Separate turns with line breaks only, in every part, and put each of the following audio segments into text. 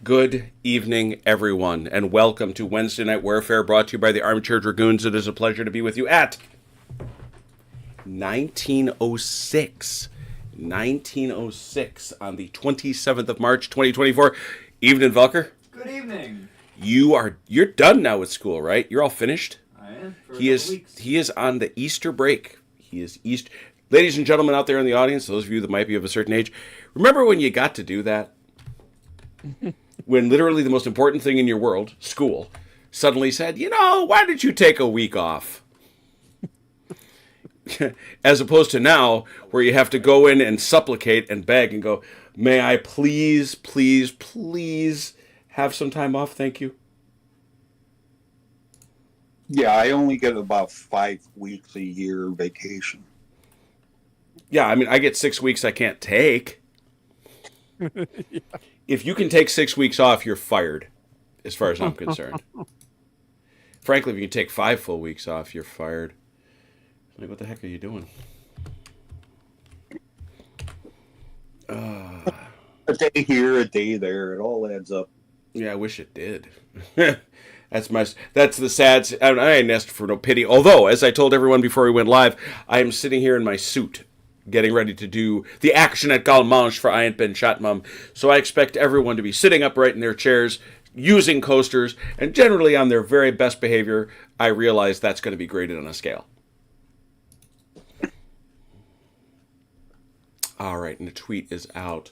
Good evening, everyone, and welcome to Wednesday Night Warfare, brought to you by the Armchair Dragoons. It is a pleasure to be with you at 1906. 1906 on the 27th of March, 2024. Evening, Velker.
Good evening.
You're done now with school, right? You're all finished?
I am for
He
a
is
couple weeks.
he is on the Easter break. He is Easter. Ladies and gentlemen out there in the audience, those of you that might be of a certain age, remember when you got to do that? When literally the most important thing in your world, school, suddenly said, why did you take a week off? As opposed to now, where you have to go in and supplicate and beg and go, may I please, please, please have some time off? Thank you.
Yeah, I only get about 5 weeks a year vacation.
Yeah, I mean, I get 6 weeks I can't take. Yeah. If you can take 6 weeks off, you're fired, as far as I'm concerned. Frankly, if you can take 5 full weeks off, you're fired. Like, what the heck are you doing?
A day here, a day there, it all adds up.
Yeah, I wish it did. That's the sad. I ain't asked for no pity. Although, as I told everyone before we went live, I am sitting here in my suit, getting ready to do the action at Galmanche for I Ain't Been Shot Mum. So I expect everyone to be sitting upright in their chairs, using coasters, and generally on their very best behavior. I realize that's going to be graded on a scale. All right, and the tweet is out.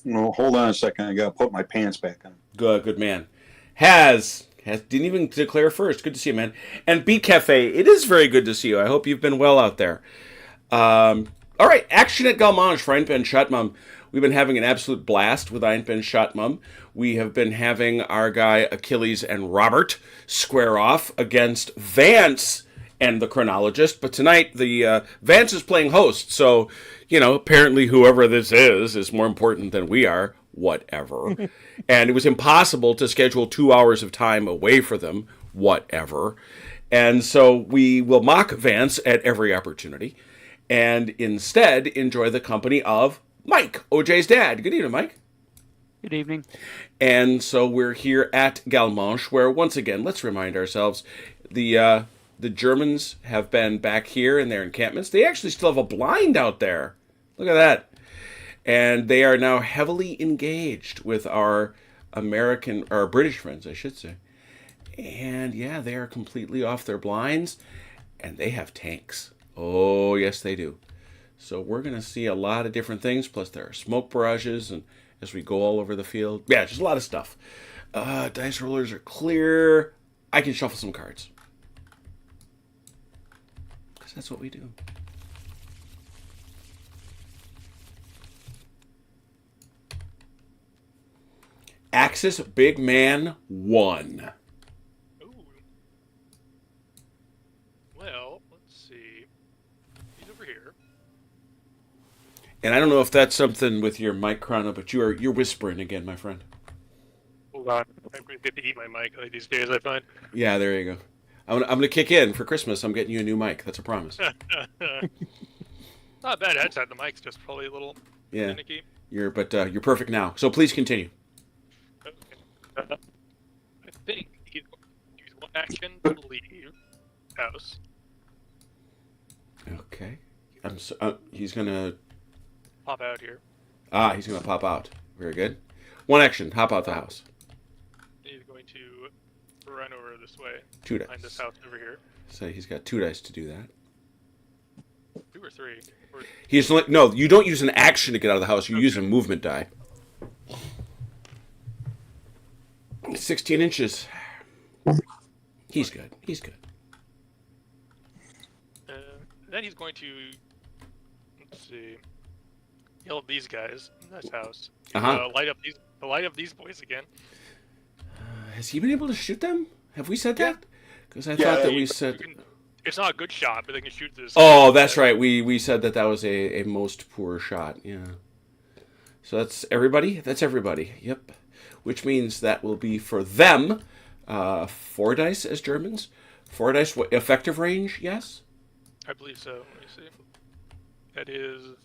No, hold on a second. I got to put my pants back on.
Good man. Has didn't even declare first. Good to see you, man. And Beat Cafe, it is very good to see you. I hope you've been well out there. All right, action at Galmanche for I Ain't Been Shot Mum. We've been having an absolute blast with I Ain't Been Shot Mum. We have been having our guy Achilles and Robert square off against Vance and the chronologist. But tonight, the Vance is playing host. So, apparently whoever this is more important than we are. Whatever. And it was impossible to schedule 2 hours of time away for them. Whatever. And so we will mock Vance at every opportunity and instead enjoy the company of Mike, OJ's dad. Good evening, Mike.
Good evening.
And so we're here at Galmanche, where once again, let's remind ourselves, the Germans have been back here in their encampments. They actually still have a blind out there. Look at that. And they are now heavily engaged with our British friends, I should say. And yeah, they are completely off their blinds, and they have tanks. Oh, yes, they do. So we're going to see a lot of different things, plus there are smoke barrages, and as we go all over the field. Yeah, just a lot of stuff. Dice rollers are clear. I can shuffle some cards. Because that's what we do. Axis Big Man 1.
Ooh. Well, let's see. He's over here.
And I don't know if that's something with your mic, Chrono, but you're whispering again, my friend.
Hold on. I'm going to get to eat my mic like these days, I find.
Yeah, there you go. I'm gonna kick in for Christmas. I'm getting you a new mic. That's a promise.
Not a bad headset. The mic's just probably a little finicky.
You're perfect now. So please continue.
Okay. I think he's going to use one action to leave house.
Okay. He's gonna
Pop out here.
He's gonna pop out. Very good. One action. Hop out the house.
He's going to run over this way.
2
Behind this
dice.
house over here.
So he's got 2 dice to do that.
2 or 3.
He's like, no, you don't use an action to get out of the house. You use a movement die. 16 inches. He's good. He's good.
Then he's going to, let's see, yell at these guys in this house. Light up these boys again.
Has he been able to shoot them? Have we said
Yeah.
that? Because I thought that we said.
It's not a good shot, but they can shoot this.
Oh, that's right. We said that was a most poor shot. Yeah. So that's everybody? That's everybody. Yep. Which means that will be for them 4 dice as Germans. 4 dice effective range, yes?
I believe so. Let me see. That is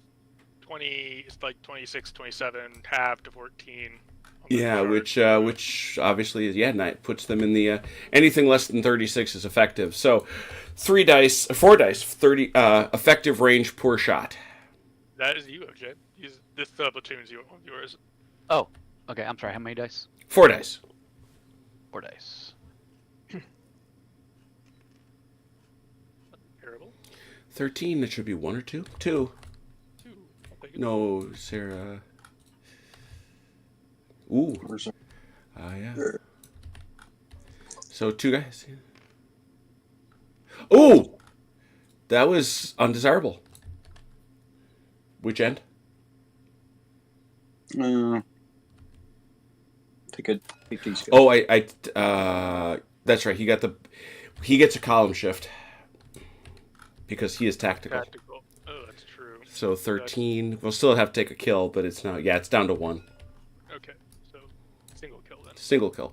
20. It's like 26, 27, half to 14. On the
Yeah,
chart.
which obviously is puts them in the anything less than 36 is effective. So 4 dice, 30 effective range, poor shot.
That is you, OJ. This platoon's one of yours.
Oh, okay. I'm sorry. How many dice?
4 dice.
4 dice.
Terrible.
13. That should be 1 or 2. 2.
2. I'll take it.
No, Sarah. Ooh.
Where's it?
Yeah. So 2 guys. Ooh! That was undesirable. Which end?
Take these guys.
Oh, that's right. He gets a column shift because he is tactical.
Tactical. Oh, that's true.
So 13. We'll still have to take a kill, but it's not. Yeah, it's down to 1.
Okay, so single kill then.
Single kill.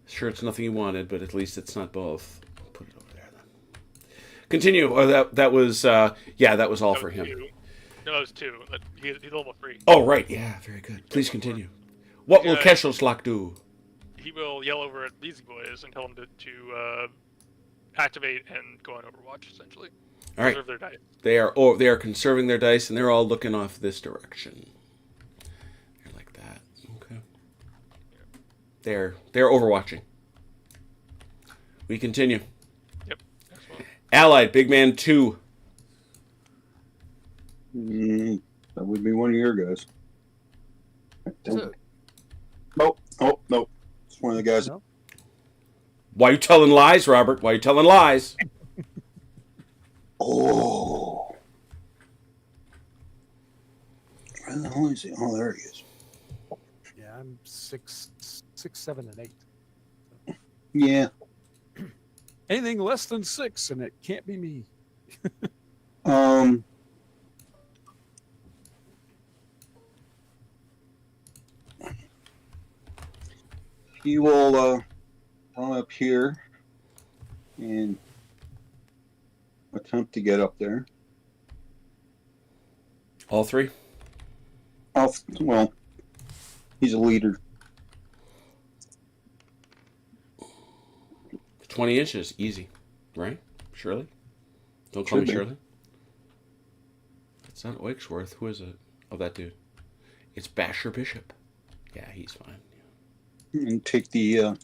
Sure, it's nothing you wanted, but at least it's not both. Put it over there then. Continue. Oh, that was that was all for him.
2. No, it was 2. He's level 3.
Oh right, yeah, very good. Please continue. What will Keshelslak do?
He will yell over at these boys and tell them to activate and go on Overwatch, essentially.
All right.
Preserve their dice.
They are conserving their dice, and they're all looking off this direction. They're like that. Okay. They're overwatching. We continue.
Yep. Excellent.
Allied, big man 2.
That would be one of your guys.
So-
Nope. It's one of the guys.
No?
Why you telling lies, Robert? Why you telling lies?
Oh. Where the hell is he? Oh, there he is.
Yeah, I'm 6, 7, and 8.
Yeah.
Anything less than 6, and it can't be me.
He will run up here and attempt to get up there.
All 3?
Well, he's a leader.
20 inches, easy, right? Shirley? Don't call me
Should be.
Shirley. It's not Oaksworth. Who is it? Oh, that dude. It's Basher Bishop. Yeah, he's fine.
And take the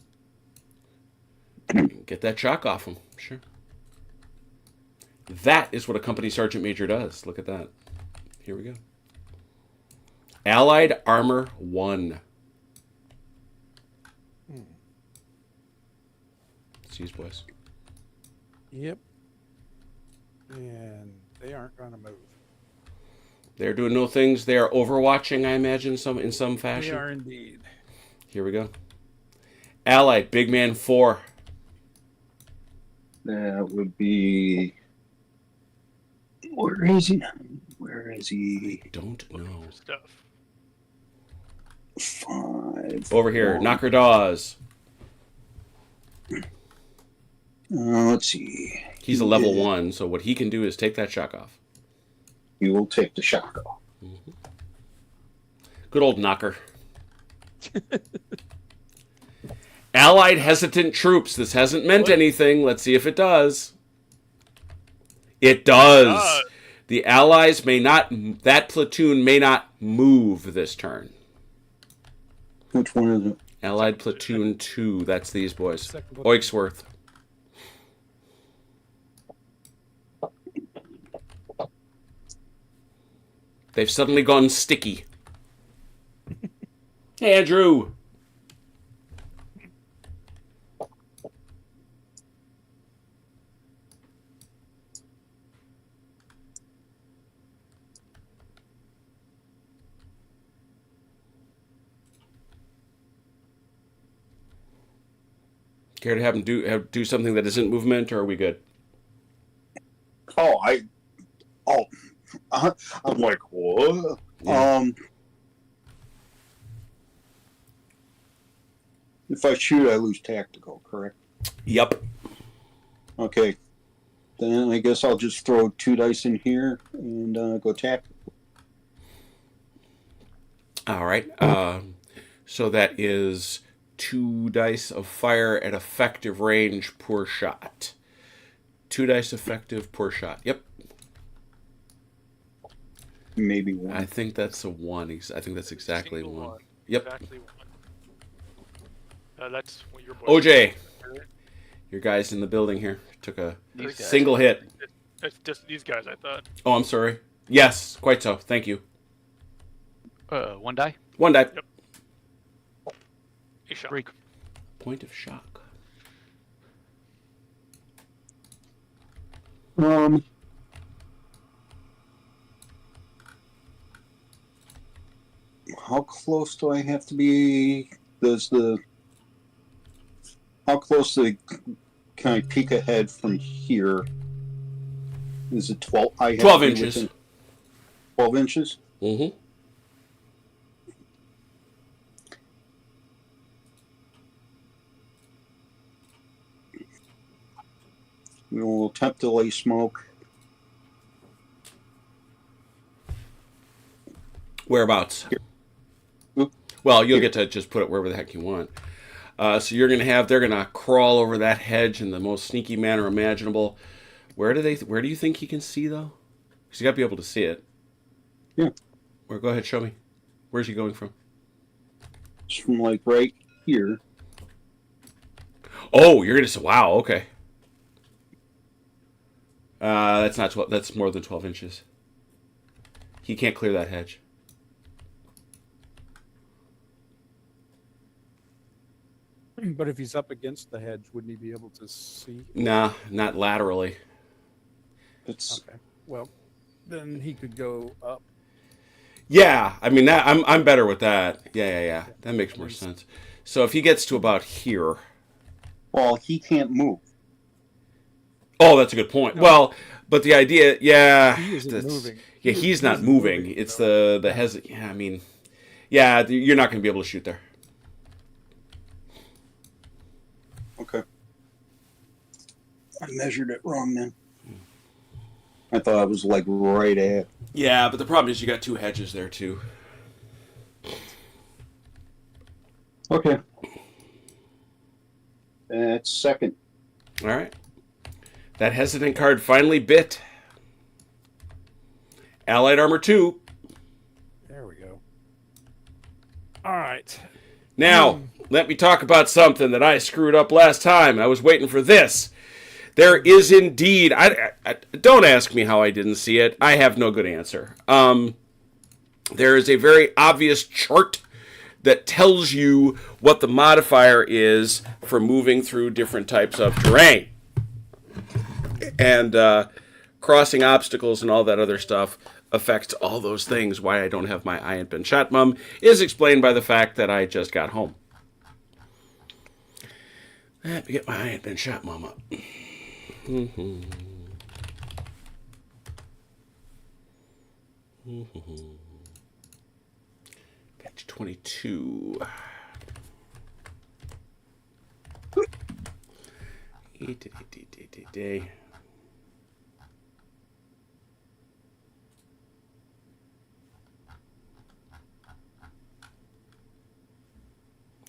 Get that shock off him. Sure. That is what a company sergeant major does. Look at that. Here we go. Allied Armor 1. It's these boys.
Yep. And they aren't going to move.
They're doing no things. They are overwatching, I imagine, in some
They
fashion.
are indeed.
Here we go. Allied, big man 4.
that would be. Where is he? Where is he?
Don't know.
Stuff.
5.
Over here, Knocker Dawes.
Let's see.
He's a level 1, so what he can do is take that shock off.
He will take the shock off.
Good old Knocker. Allied hesitant troops. This hasn't meant anything. Let's see if it does. It does. The Allies may not. That platoon may not move this turn.
Which one is it?
Allied platoon 2. That's these boys.
Second platoon.
Oaksworth. They've suddenly gone sticky. Hey, Andrew. Care to have him do something that isn't movement, or are we good?
I'm like, what?
Yeah.
If I shoot, I lose tactical, correct?
Yep.
Okay. Then I guess I'll just throw 2 dice in here and go attack.
All right. So that is 2 dice of fire at effective range per shot. 2 dice effective per shot. Yep.
Maybe 1.
I think that's a 1. I think that's exactly
Single
1.
one.
Yep.
Exactly one. That's what your boy.
OJ, your guys in the building here took a
These guys.
single hit.
It's just these guys, I thought.
Oh, I'm sorry. Yes, quite so. Thank you.
1 die.
1 die.
A shot.
Freak.
Point of shock.
How close do I have to be? How close can I peek ahead from here? Is it 12?
12 inches.
12 inches?
Mm-hmm.
We'll attempt to lay smoke.
Whereabouts?
Oop.
Well, you'll get to just put it wherever the heck you want. So they're gonna crawl over that hedge in the most sneaky manner imaginable. Where do you think he can see though? Because you got to be able to see it.
Yeah.
Where? Go ahead, show me. Where's he going from?
It's from like right here.
Oh, you're gonna say, wow, okay. That's not 12. That's more than 12 inches. He can't clear that hedge.
But if he's up against the hedge, wouldn't he be able to see?
Nah, not laterally.
It's
Okay. Well, then he could go up.
Yeah, I mean that I'm better with that. Yeah. That makes more sense. So if he gets to about here.
well, he can't move.
Oh, that's a good point.
No.
Well, but the idea, yeah,
He isn't moving.
Yeah, he's not moving. It's the yeah, I mean, yeah, you're not going to be able to shoot there.
Okay. I measured it wrong then. I thought I was like right at.
Yeah, but the problem is you got 2 hedges there too.
Okay. That's second.
All right. That hesitant card finally bit. Allied armor 2.
There we go. All right.
Now, let me talk about something that I screwed up last time. I was waiting for this. There is indeed. I don't ask me how I didn't see it. I have no good answer. There is a very obvious chart that tells you what the modifier is for moving through different types of terrain. And crossing obstacles and all that other stuff affects all those things. Why I don't have my I ain't been shot mum is explained by the fact that I just got home. Let me get my I ain't been shot mum up. Patch 22.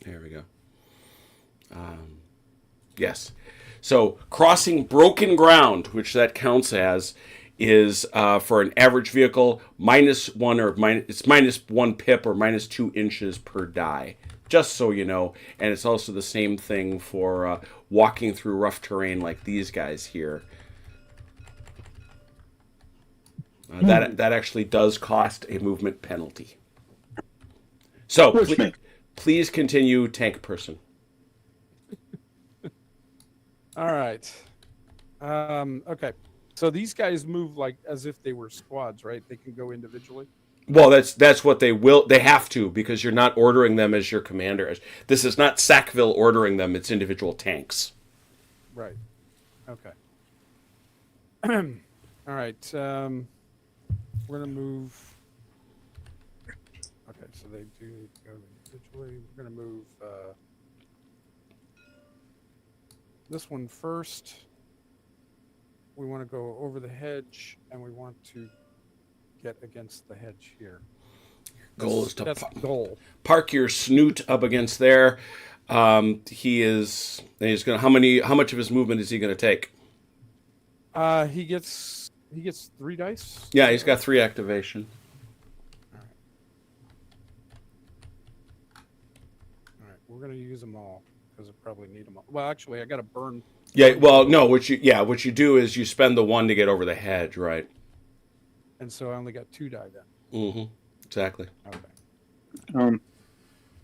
There we go. Yes. So crossing broken ground, which that counts as, is for an average vehicle -1 or it's -1 pip or -2 inches per die. Just so you know, and it's also the same thing for walking through rough terrain like these guys here. That actually does cost a movement penalty. So please continue, tank person.
All right. Okay. So these guys move like as if they were squads, right? They can go individually.
Well, that's what they have to, because you're not ordering them as your commander. This is not Sackville ordering them, it's individual tanks.
Right. Okay. All right. We're going to move. Okay, so they do need to go individually. We're going to move this one first. we want to go over the hedge, and we want to get against the hedge here.
Goal is to
That's the goal.
park your snoot up against there. He's gonna. How much of his movement is he gonna take?
He gets 3 dice.
Yeah, he's got 3 activation.
All right, we're gonna use them all because I probably need them all. Well, actually, I got to burn.
Yeah, well, no. What you do is you spend the 1 to get over the hedge, right?
And so I only got 2 die then.
Mm-hmm. Exactly.
Okay.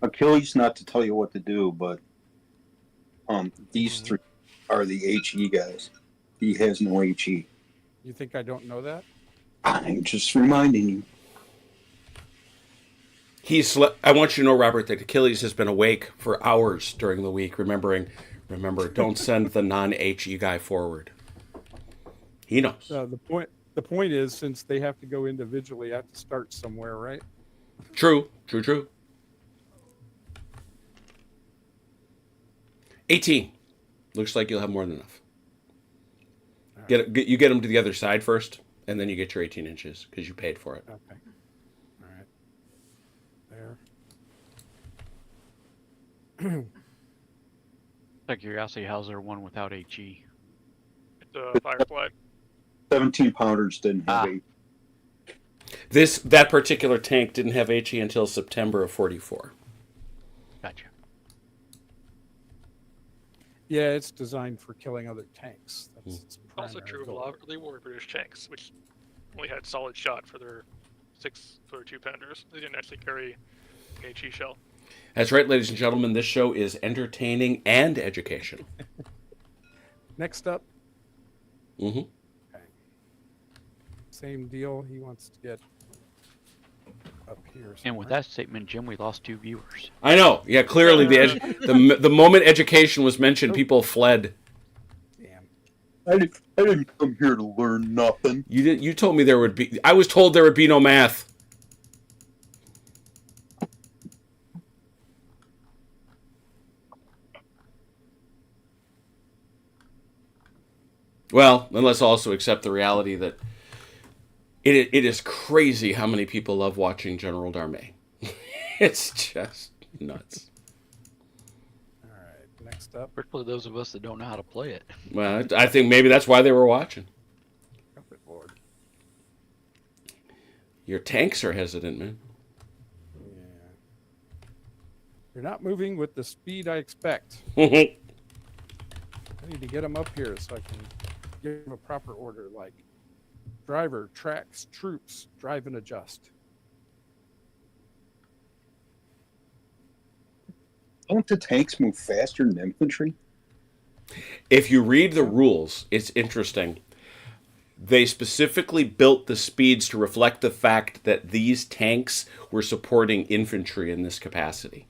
Achilles, not to tell you what to do, but these 3 are the HE guys. He has no HE.
You think I don't know that?
I'm just reminding you.
I want you to know, Robert, that Achilles has been awake for hours during the week. Remember, don't send the non-HE guy forward. He knows.
The point is, since they have to go individually, I have to start somewhere, right?
True. 18. Looks like you'll have more than enough. You get him to the other side first, and then you get your 18 inches because you paid for it.
Okay. All right. There.
Out of curiosity, how's there one without HE?
It's a Firefly.
17 pounders didn't have HE.
That particular tank didn't have HE until September of 44.
Gotcha.
Yeah, it's designed for killing other tanks. That's its
Also
primary
true of a
goal.
lot of early war British tanks, which only had solid shot for their 2-pounders. They didn't actually carry an HE shell.
That's right, ladies and gentlemen. This show is entertaining and educational.
Next up,
Mm-hmm.
okay. Same deal. He wants to get up here.
And with that statement, Jim, we lost 2 viewers.
I know. Yeah, clearly the moment education was mentioned, people fled.
Damn.
I didn't come here to learn nothing.
You told me there would be. I was told there would be no math. Well, and let's also accept the reality that it is crazy how many people love watching General Darmé. It's just nuts.
All right. Next up.
Particularly those of us that don't know how to play it.
Well, I think maybe that's why they were watching.
Oh, good Lord.
Your tanks are hesitant, man.
Yeah. You're not moving with the speed I expect.
Well,
I need to get them up here so I can give them a proper order, like driver, tracks, troops, drive and adjust.
Don't the tanks move faster than infantry?
if you read the rules, it's interesting. They specifically built the speeds to reflect the fact that these tanks were supporting infantry in this capacity.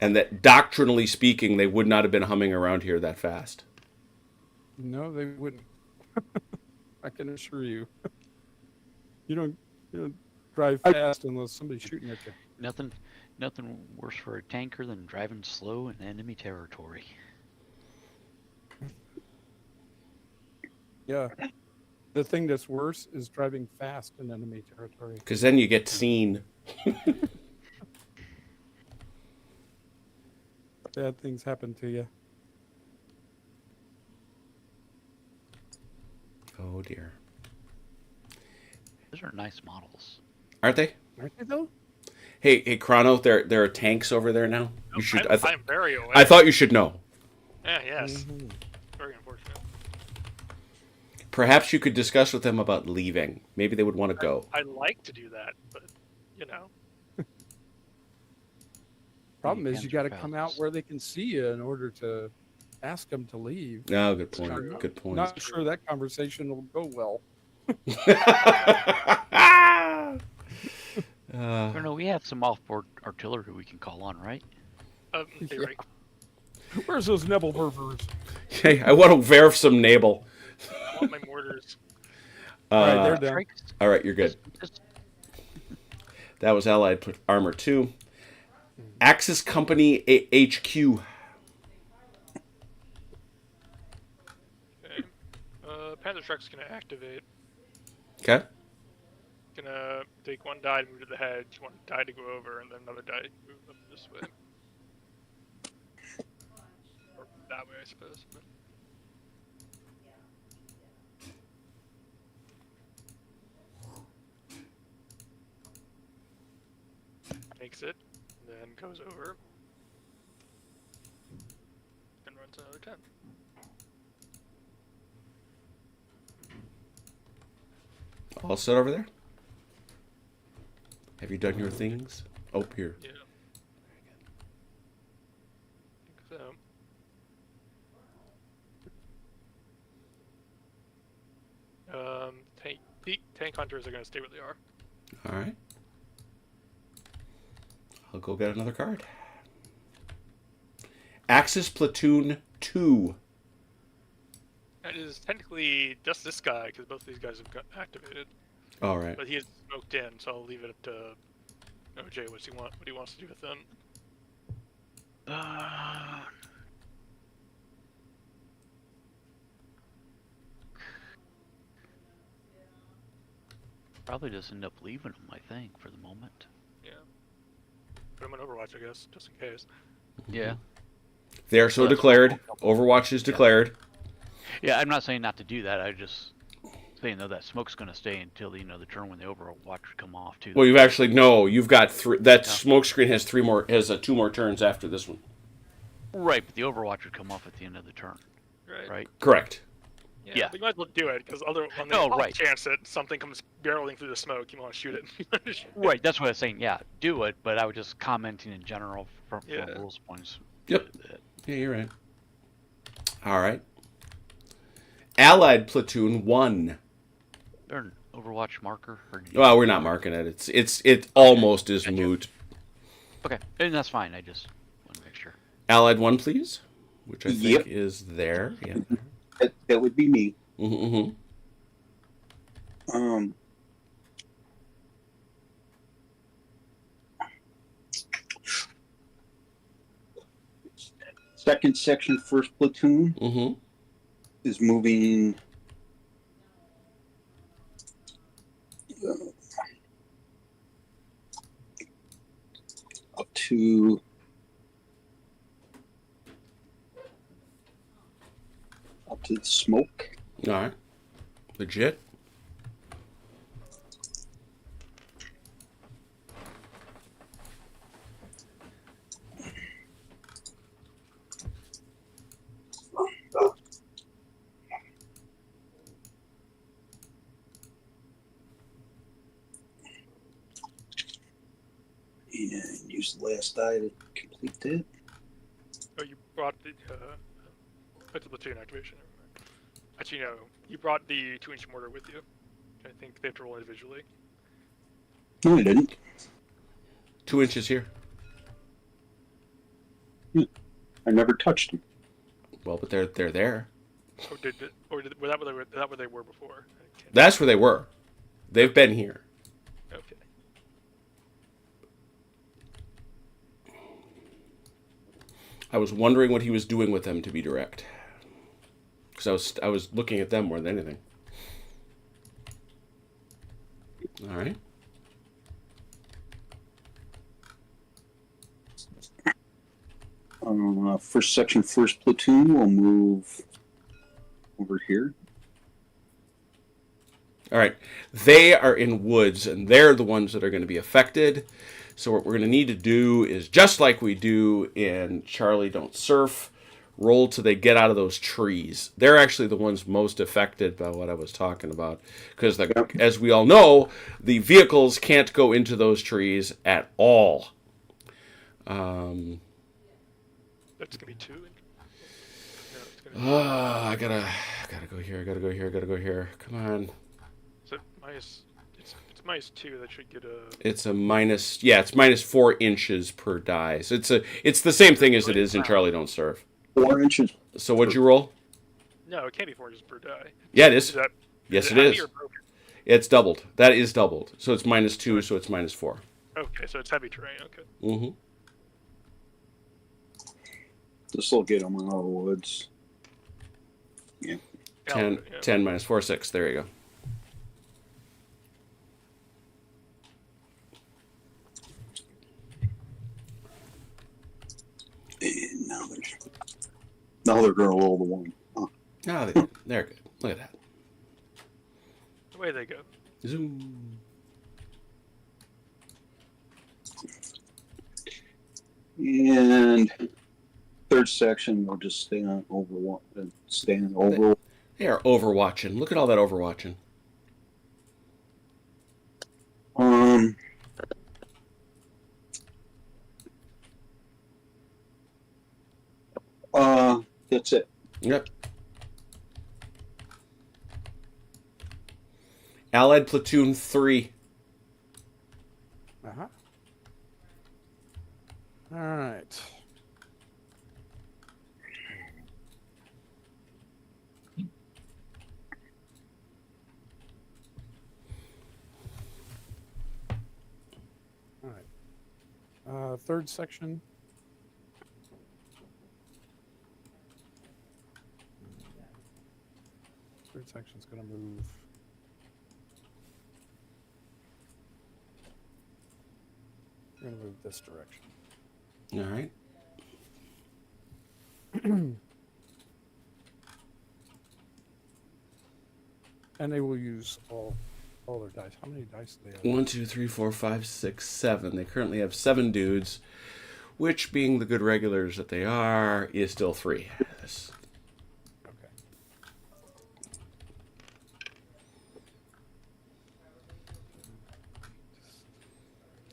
And that doctrinally speaking, they would not have been humming around here that fast.
No, they wouldn't. I can assure you. You don't drive fast unless somebody's shooting at you.
Nothing worse for a tanker than driving slow in enemy territory.
Yeah. The thing that's worse is driving fast in enemy territory.
Because then you get seen.
Bad things happen to you.
Oh dear.
Those are nice models.
Aren't they?
Aren't they though?
Hey, Chrono, there are tanks over there now. You should.
I'm very aware.
I thought you should know.
Yeah, yes.
Mm-hmm.
Very unfortunate.
Perhaps you could discuss with them about leaving. Maybe they would want to go.
I'd like to do that, but, you know.
Problem is,
Hands
you
are
got to come out
fast.
where they can see you in order to ask them to leave.
No, good point. Good point.
Not sure that conversation will go well.
I don't know, we have some off-board artillery we can call on, right?
In theory.
Where's those Nebel burgers?
Hey, I want to verify some Nabel.
I want my mortars.
Right, they're down.
All right, you're good.
Just
That was Allied Armor 2. Axis Company HQ.
Okay. Panther Truck's gonna activate.
Okay.
Gonna take one die to move to the hedge, one die to go over, and then another die to move up this way. Or that way, I suppose. But... Makes it, then goes over, and runs another 10.
All set over there? Have you done your things? Oh, here.
Yeah. I think so. Tank hunters are going to stay where they are.
All right. I'll go get another card. Axis Platoon 2.
That is technically just this guy, because both of these guys have got activated.
All right.
But he is smoked in, so I'll leave it up to OJ what he wants to do with them.
Probably just end up leaving them, I think, for the moment.
Yeah. Put him on Overwatch, I guess, just in case.
Yeah.
They are so declared. Overwatch is declared.
Yeah, I'm not saying not to do that. I just saying though that smoke's going to stay until the turn when the Overwatch would come off too.
Well, you've got three. That smoke screen has two more turns after this one.
Right, but the Overwatch would come off at the end of the turn. Right.
Correct.
Yeah.
But you might as well do it, because on the off chance that something comes barreling through the smoke, you want to shoot it.
Right, that's what I was saying. Yeah, do it, but I was just commenting in general from rules points.
Yep. Yeah, you're right. All right. Allied Platoon 1.
There an Overwatch marker?
Well, we're not marking it. It almost is moot.
Okay, and that's fine. I just want to make sure.
Allied 1, please. Which I think is there. Yeah.
That would be me.
Mm-hmm.
Second section, first platoon is moving up to the smoke.
All right. Legit.
And use the last die to complete that.
Oh, you brought the that's a platoon activation. Actually, no. You brought the 2-inch mortar with you. I think they have to roll individually.
No, I didn't.
2 inches here.
I never touched them.
Well, but they're there.
Was that where they were before?
That's where they were. They've been here.
Okay.
I was wondering what he was doing with them, to be direct. Because I was looking at them more than anything. All right.
First section, first platoon will move over here.
All right. They are in woods, and they're the ones that are going to be affected. So what we're going to need to do is, just like we do in Charlie Don't Surf, roll till they get out of those trees. They're actually the ones most affected by what I was talking about. Because, as we all know, the vehicles can't go into those trees at all.
That's gonna be 2.
I gotta go here. I gotta go here. Come on.
So minus, it's -2. That should get a.
It's a minus. Yeah, it's -4 inches per die. So it's the same thing as it is in Charlie Don't Surf.
4 inches.
So what'd you roll?
No, it can't be 4 inches per die.
Yeah, it is.
Yes,
it is. It's doubled. That is doubled. So it's -2. So it's -4.
Okay, so it's heavy terrain. Okay.
Mm-hmm.
This will get them out of the woods. Yeah.
10,
Yeah.
10 minus 4, 6. There you go.
And now they're going to roll the 1. Huh.
Ah, they're good. Look at that.
Away they go.
Zoom.
And third section, we'll just stay on over 1. Stay on over.
They are overwatching. Look at all that overwatching.
That's it.
Yep. Allied Platoon 3.
Uh-huh. All right. All right. Third section. Third section's going to move. We're going to move this direction.
All right.
And they will use all their dice. How many dice do they have?
1, 2, 3, 4, 5, 6, 7. They currently have 7 dudes, which, being the good regulars that they are, is still 3. This-
Okay.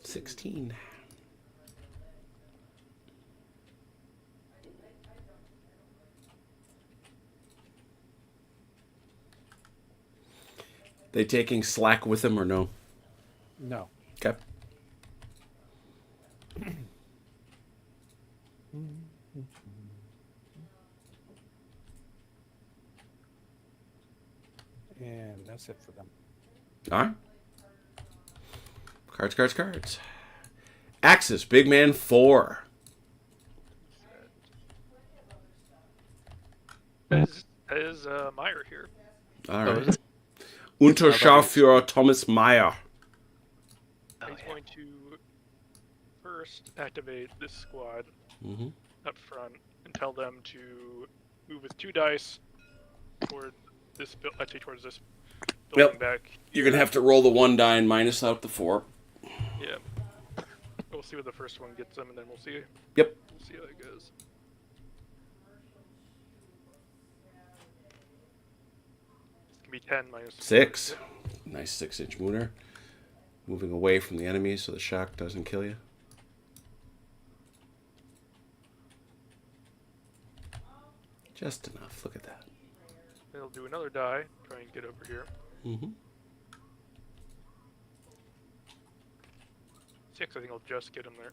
16. They taking slack with them or no?
No.
Okay.
And that's it for them.
All right. Cards. Axis, Big Man 4.
Is Meyer here?
All
Oh,
right.
is it?
Unterscharführer Thomas Meyer.
He's going to first activate this squad
Mm-hmm.
up front and tell them to move with 2 dice toward this towards this building
Yep.
back.
You're going to have to roll the 1 die and minus out the 4.
Yeah. We'll see what the first one gets them, and then we'll see.
Yep.
We'll see how it goes. It's gonna be 10 minus
6. Nice 6-inch mooner. Moving away from the enemy so the shock doesn't kill you. Just enough. Look at that.
They'll do another die. Try and get over here.
Mm-hmm.
6, I think I'll just get him there.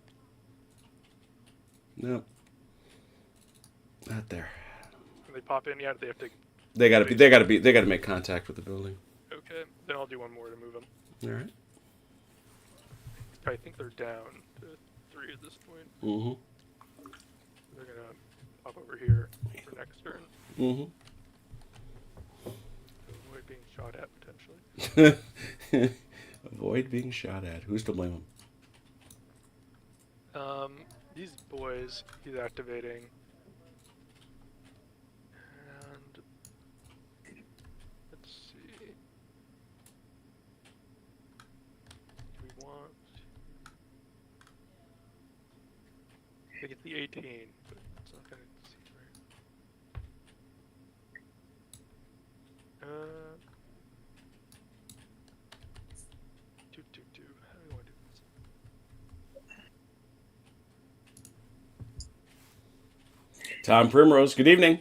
Nope. Not there.
When they pop in, yeah, they have to.
They gotta make contact with the building.
Okay, then I'll do one more to move them.
All right.
I think they're down to 3 at this point.
Mm-hmm.
They're gonna pop over here for next turn.
Mm-hmm.
Avoid being shot at potentially.
Avoid being shot at. Who's to blame him?
These boys he's activating. And let's see. Do we want to get the 18, but it's not gonna see right. Do. How do we want to do this?
Tom Primrose. Good evening.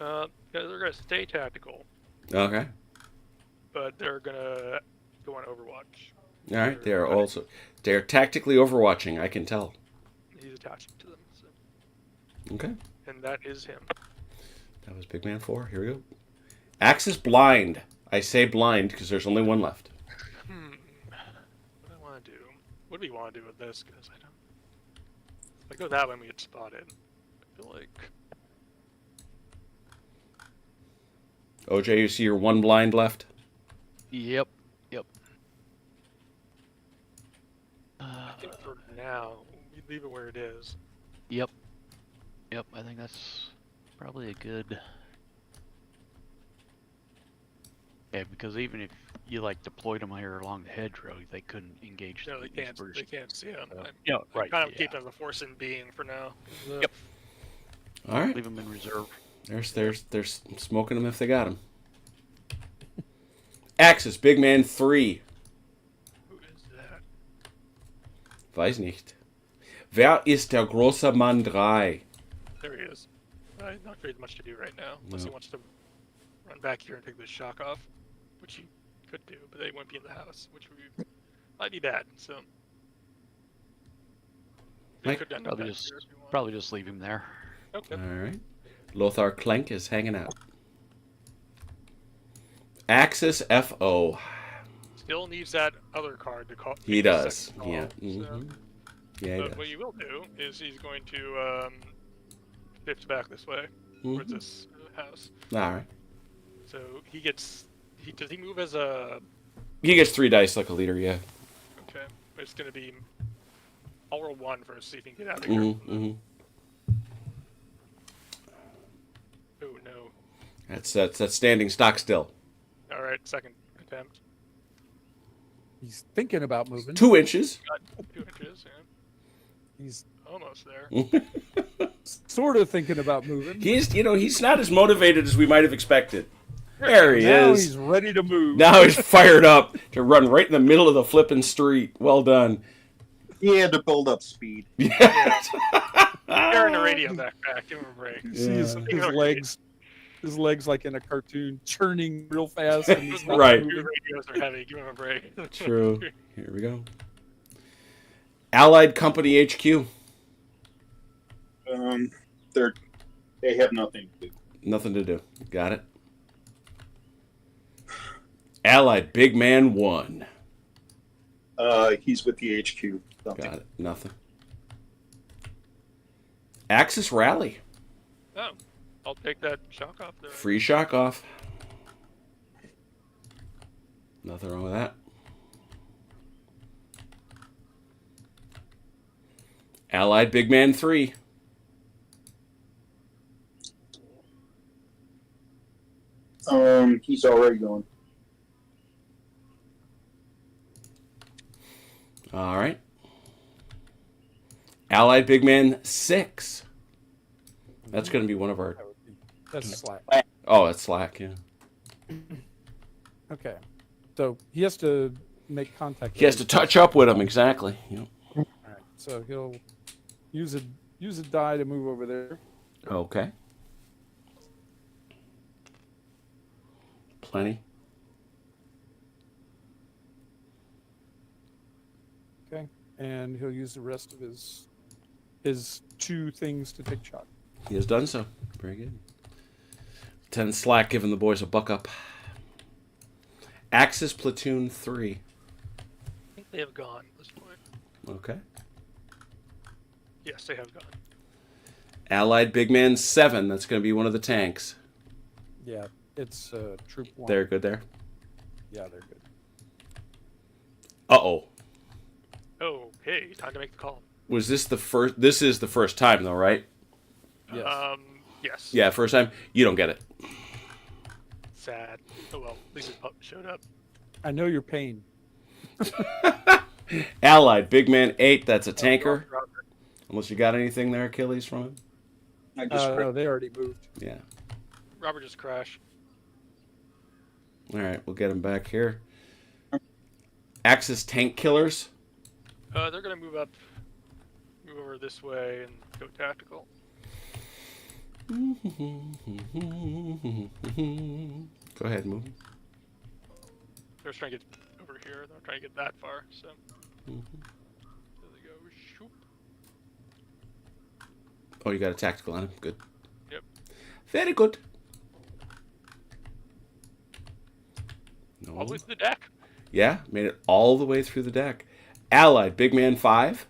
Yeah, they're gonna stay tactical,
Okay.
but they're gonna go on Overwatch.
All right. They are tactically overwatching. I can tell.
He's attaching to them, so.
Okay.
And that is him.
That was Big Man 4. Here we go. Axis blind. I say blind because there's only 1 left.
What do I want to do? What do we want to do with this? Because I don't. If I go that way, we get spotted. I feel like.
OJ, you see your one blind left?
Yep.
I think for now, we leave it where it is.
Yep. I think that's probably a good. Yeah, because even if you like deployed them here along the hedgerow, they couldn't engage.
No, they
these
can't.
birds.
They can't see him.
Yeah,
I'm
right.
kind of
yeah.
keeping them as a force in being for now.
Yep.
All right.
Leave them in reserve.
They're smoking them if they got them. Axis, big man 3.
Who is that?
Weiß nicht. Wer ist der große Mann 3?
There he is. Not very much to do right now, unless he
No.
wants to run back here and take the shock off, which he could do, but they wouldn't be in the house, which might be bad. So they
Mike,
could end up
Probably
back
just
here if we want.
probably just leave him there.
Okay.
All right. Lothar Klenk is hanging out. Axis FO.
Still needs that other card to call.
He
make the
does.
second call,
Yeah.
so-
Mhm. Yeah, he
But
does.
what you will do is he's going to shift back this way towards
Mhm.
this house.
All right.
So he gets. Does he move as a?
He gets 3 dice like a leader, yeah.
Okay, but it's going to be. I'll roll 1 first, see if he can get out of here.
Mm-hmm.
Oh no!
That's standing stock still.
All right, second attempt.
He's thinking about moving.
2 inches.
Got 2 inches. Yeah,
He's
almost there.
sort of thinking about moving.
He's not as motivated as we might have expected. There he
Now
is.
he's ready to move.
Now he's fired up to run right in the middle of the flipping street. Well done.
He had to build up speed.
Yeah.
Carrying the radio backpack. Give him a break.
You see his
Yeah.
legs like in a cartoon, churning real fast. And he's not
Right.
Your
moving.
radios are heavy. Give him a break.
True. Here we go. Allied Company HQ.
They have nothing to do.
Nothing to do. Got it. Allied Big Man 1.
He's with the HQ. Nothing.
Got it. Nothing. Axis Rally.
Oh, I'll take that shock off there.
Free shock off. Nothing wrong with that. Allied Big Man 3.
He's already going.
All right. Allied Big Man 6. That's going to be one of our...
That's slack.
Oh, that's Slack, yeah.
Okay. So he has to make contact.
He has to touch up with him, exactly. Yep.
All right. So he'll use a die to move over there.
Okay. Plenty.
Okay. And he'll use the rest of his 2 things to take shot.
He has done so. Very good. 10 Slack, giving the boys a buck up. Axis Platoon 3.
I think they have gone at this point.
Okay.
Yes, they have gone.
Allied Big Man 7. That's going to be one of the tanks.
Yeah. It's troop 1.
They're good there.
Yeah, they're good.
Uh-oh.
Okay, time to make the call.
Was this the first... This is the first time, though, right?
Yes.
Yes.
Yeah, first time. You don't get it.
Sad. Oh well, at least it showed up.
I know your pain.
Allied Big Man 8. That's a tanker.
Robert.
Unless you got anything there, Achilles, from him?
I just
No, they already moved.
Yeah.
Robert just crashed.
All right, we'll get him back here. Axis Tank Killers.
They're gonna move over this way and go tactical.
Go ahead, move.
They're just trying to get over here. They're not trying to get that far. So there they go. Shoop.
Oh, you got a tactical on him. Good.
Yep.
Very good. No.
All the way to the deck.
Yeah, made it all the way through the deck. Allied Big Man 5.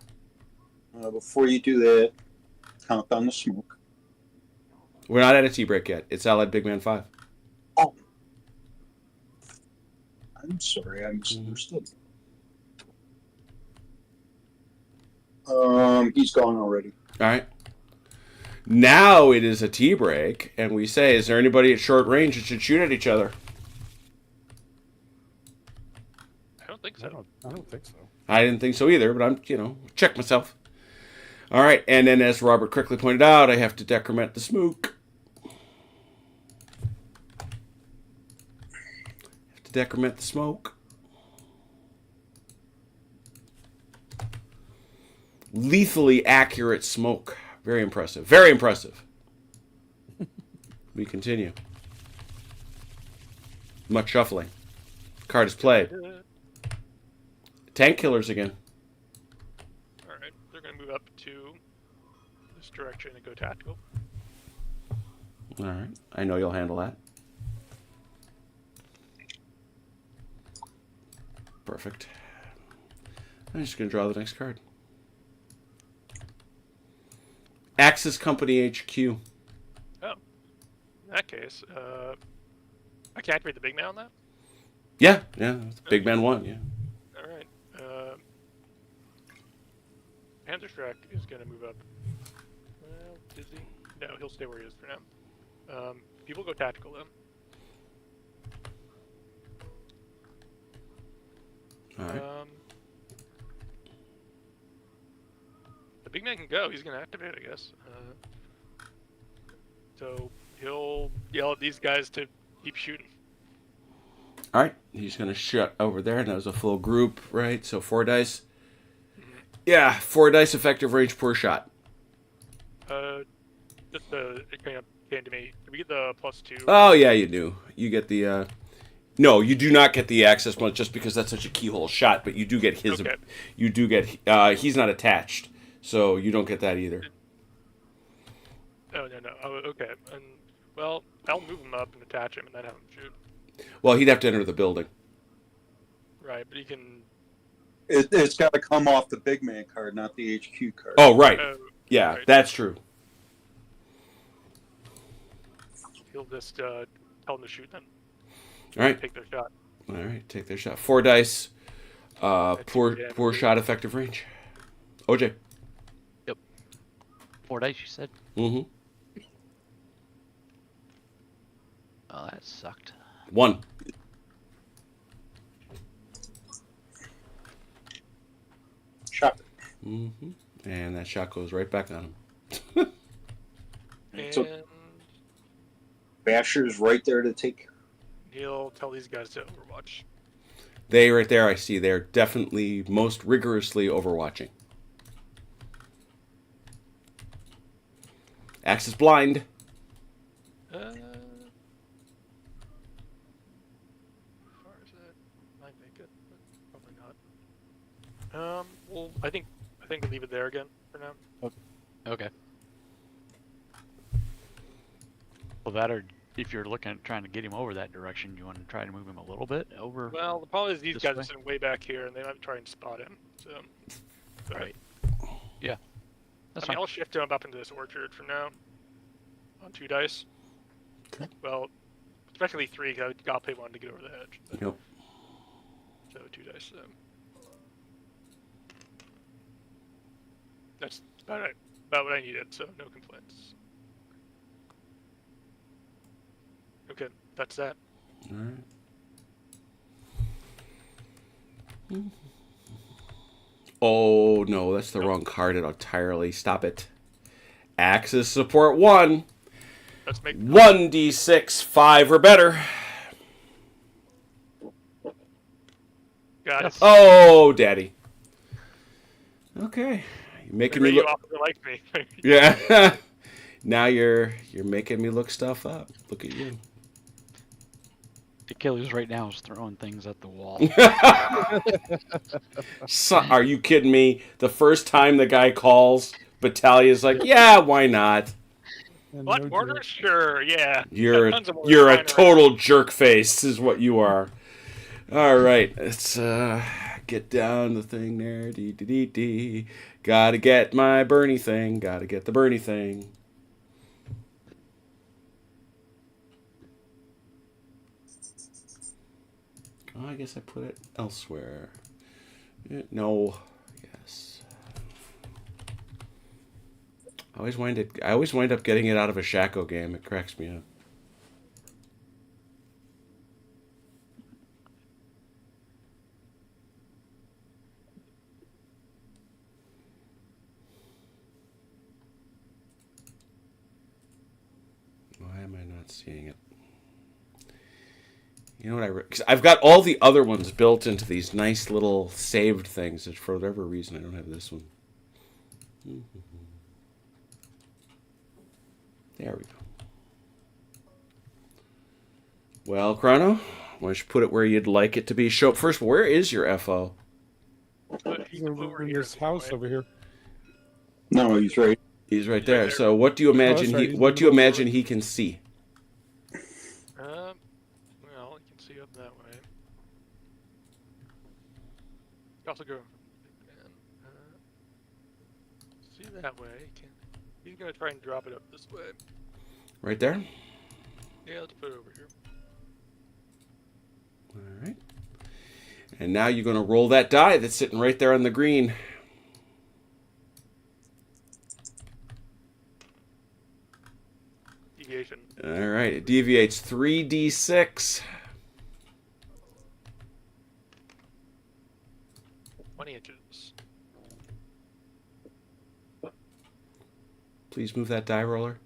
before you do that, count down the smoke.
We're not at a tea break yet. It's Allied Big Man 5.
Oh, I'm sorry, I misunderstood. He's gone already.
All right. Now it is a tea break, and we say, is there anybody at short range that should shoot at each other?
I don't think
I
so.
don't think so.
I didn't think so either, but I'm, check myself. All right, and then as Robert quickly pointed out, I have to decrement the smoke. Decrement the smoke. Lethally accurate smoke. Very impressive. Very impressive. We continue. Much shuffling. Card is played. Tank killers again.
All right, they're going to move up to this direction and go tactical.
All right. I know you'll handle that. Perfect. I'm just going to draw the next card. Axis Company HQ.
Oh, in that case, I can activate the big man on that.
Yeah. Big Man 1, yeah.
All right. Panzerschreck is going to move up. Well, is he? No, he'll stay where he is for now. People go tactical though.
All right.
The big man can go. He's going to activate, I guess. So he'll yell at these guys to keep shooting.
All right. He's going to shut over there. And that was a full group, right? So 4 dice. Yeah, 4 dice effective range per shot.
Just it came to me. Did we get the +2?
Oh, yeah, you do. You get the... No, you do not get the access one just because that's such a keyhole shot, but you do get his...
Okay.
You do get... he's not attached, so you don't get that either.
Oh, no. Oh, okay. And, well, I'll move him up and attach him and then have him shoot.
Well, he'd have to enter the building.
Right, but he can...
It's got to come off the big man card, not the HQ card.
Oh, right. Yeah,
right.
that's true.
He'll just tell them to shoot then.
All right.
Take their shot.
All right, take their shot. 4 dice. Poor shot effective range. OJ.
4 dice, you said?
Mm-hmm.
Oh, that sucked.
1.
Shot.
Mm-hmm. And that shot goes right back on him.
And
So- Basher's right there to take.
he'll tell these guys to overwatch.
They right there, I see. They're definitely most rigorously overwatching. Axe is blind.
As far as that might make it, but probably not. Well, I think we'll leave it there again for now.
Okay. Well, that or if you're looking at trying to get him over that direction, you want to try to move him a little bit over.
Well, the problem is these
This
guys
way?
are sitting way back here, and they might try and spot him. So, but,
Right. Yeah. That's
I mean,
fine.
I'll shift him up into this orchard for now. On 2 dice.
Okay.
Well, especially 3, because Galpe wanted to get over the hedge.
Yep.
So 2 dice. That's about what I needed. So no complaints. Okay, that's that.
All right. Oh, no, that's the wrong card entirely. Stop it. Axis support 1.
Let's make
1d6, 5 or better.
got it.
Oh, daddy. Okay. You're
The
making me
radio
look...
officer likes me.
Yeah. Now you're making me look stuff up. Look at you.
The killer's right now is throwing things at the wall.
Are you kidding me? The first time the guy calls, Batalia's like, yeah, why not?
And
What
no
mortar?
joke.
Sure, yeah.
You're
Tons of mortar
you're a
flying around.
total jerk face, is what you are. All right, let's get down the thing there. Dee dee dee dee. Gotta get my Bernie thing. Gotta get the Bernie thing. Oh, I guess I put it elsewhere. No. Yes. I always wind up getting it out of a Shaco game. It cracks me up. Why am I not seeing it? You know what because I've got all the other ones built into these nice little saved things. And for whatever reason, I don't have this one. There we go. Well, Chrono, why don't you put it where you'd like it to be? Show first. Where is your FO?
He's
Over in this house over here.
No, he's right.
He's right there. So, what do you imagine?
right.
What do you imagine he can see?
Well, you can see up that way. You also go see that way. He's gonna try and drop it up this way.
Right there.
Yeah, let's put it over here.
All right. And now you're going to roll that die that's sitting right there on the green.
Deviation.
All right. It deviates 3d6.
20 inches.
Please move that die roller.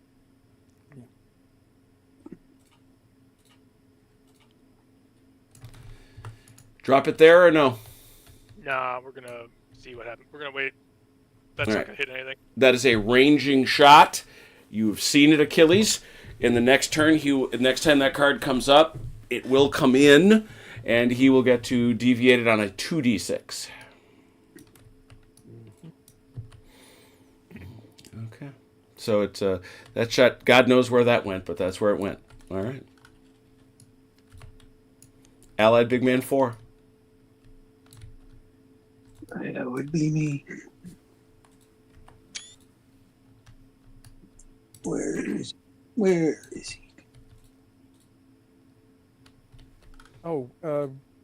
Drop it there or no?
Nah, we're gonna see what happens. We're gonna wait. That's
All
not
right.
gonna hit anything.
That is a ranging shot. You've seen it, Achilles. In the next turn, next time that card comes up, it will come in, and he will get to deviate it on a 2d6. Okay. So it's that shot. God knows where that went, but that's where it went. All right. Allied Big Man 4.
That would be me. Where is he?
Oh,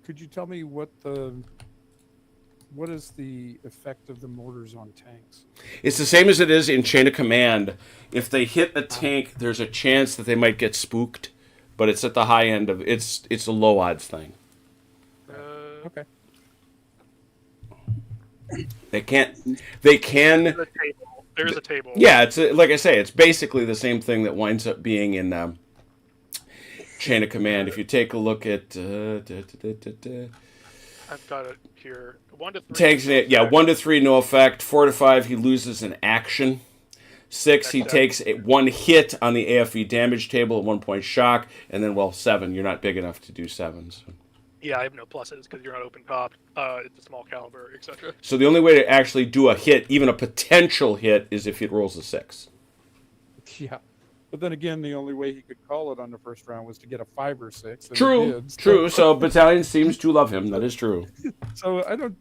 could you tell me what is the effect of the mortars on tanks?
It's the same as it is in Chain of Command. If they hit a tank, there's a chance that they might get spooked, but it's at the high end of it's a low odds thing.
Okay.
They can.
There's a table. There's a table.
Yeah, it's like I say, it's basically the same thing that winds up being in Chain of Command. If you take a look at
I've got it here. 1 to 3.
tanks, 1 to 3, no effect. 4 to 5, he loses an action. 6, he takes one hit on the AFE damage table at 1 point shock, and then 7, you're not big enough to do 7. So.
Yeah, I have no pluses because you're not open top. It's a small caliber, etc.
So the only way to actually do a hit, even a potential hit, is if it rolls a 6.
Yeah. But then again, the only way he could call it on the first round was to get a 5 or 6. And he
True,
did,
true. So Battalion seems to love him. That is true.
So I don't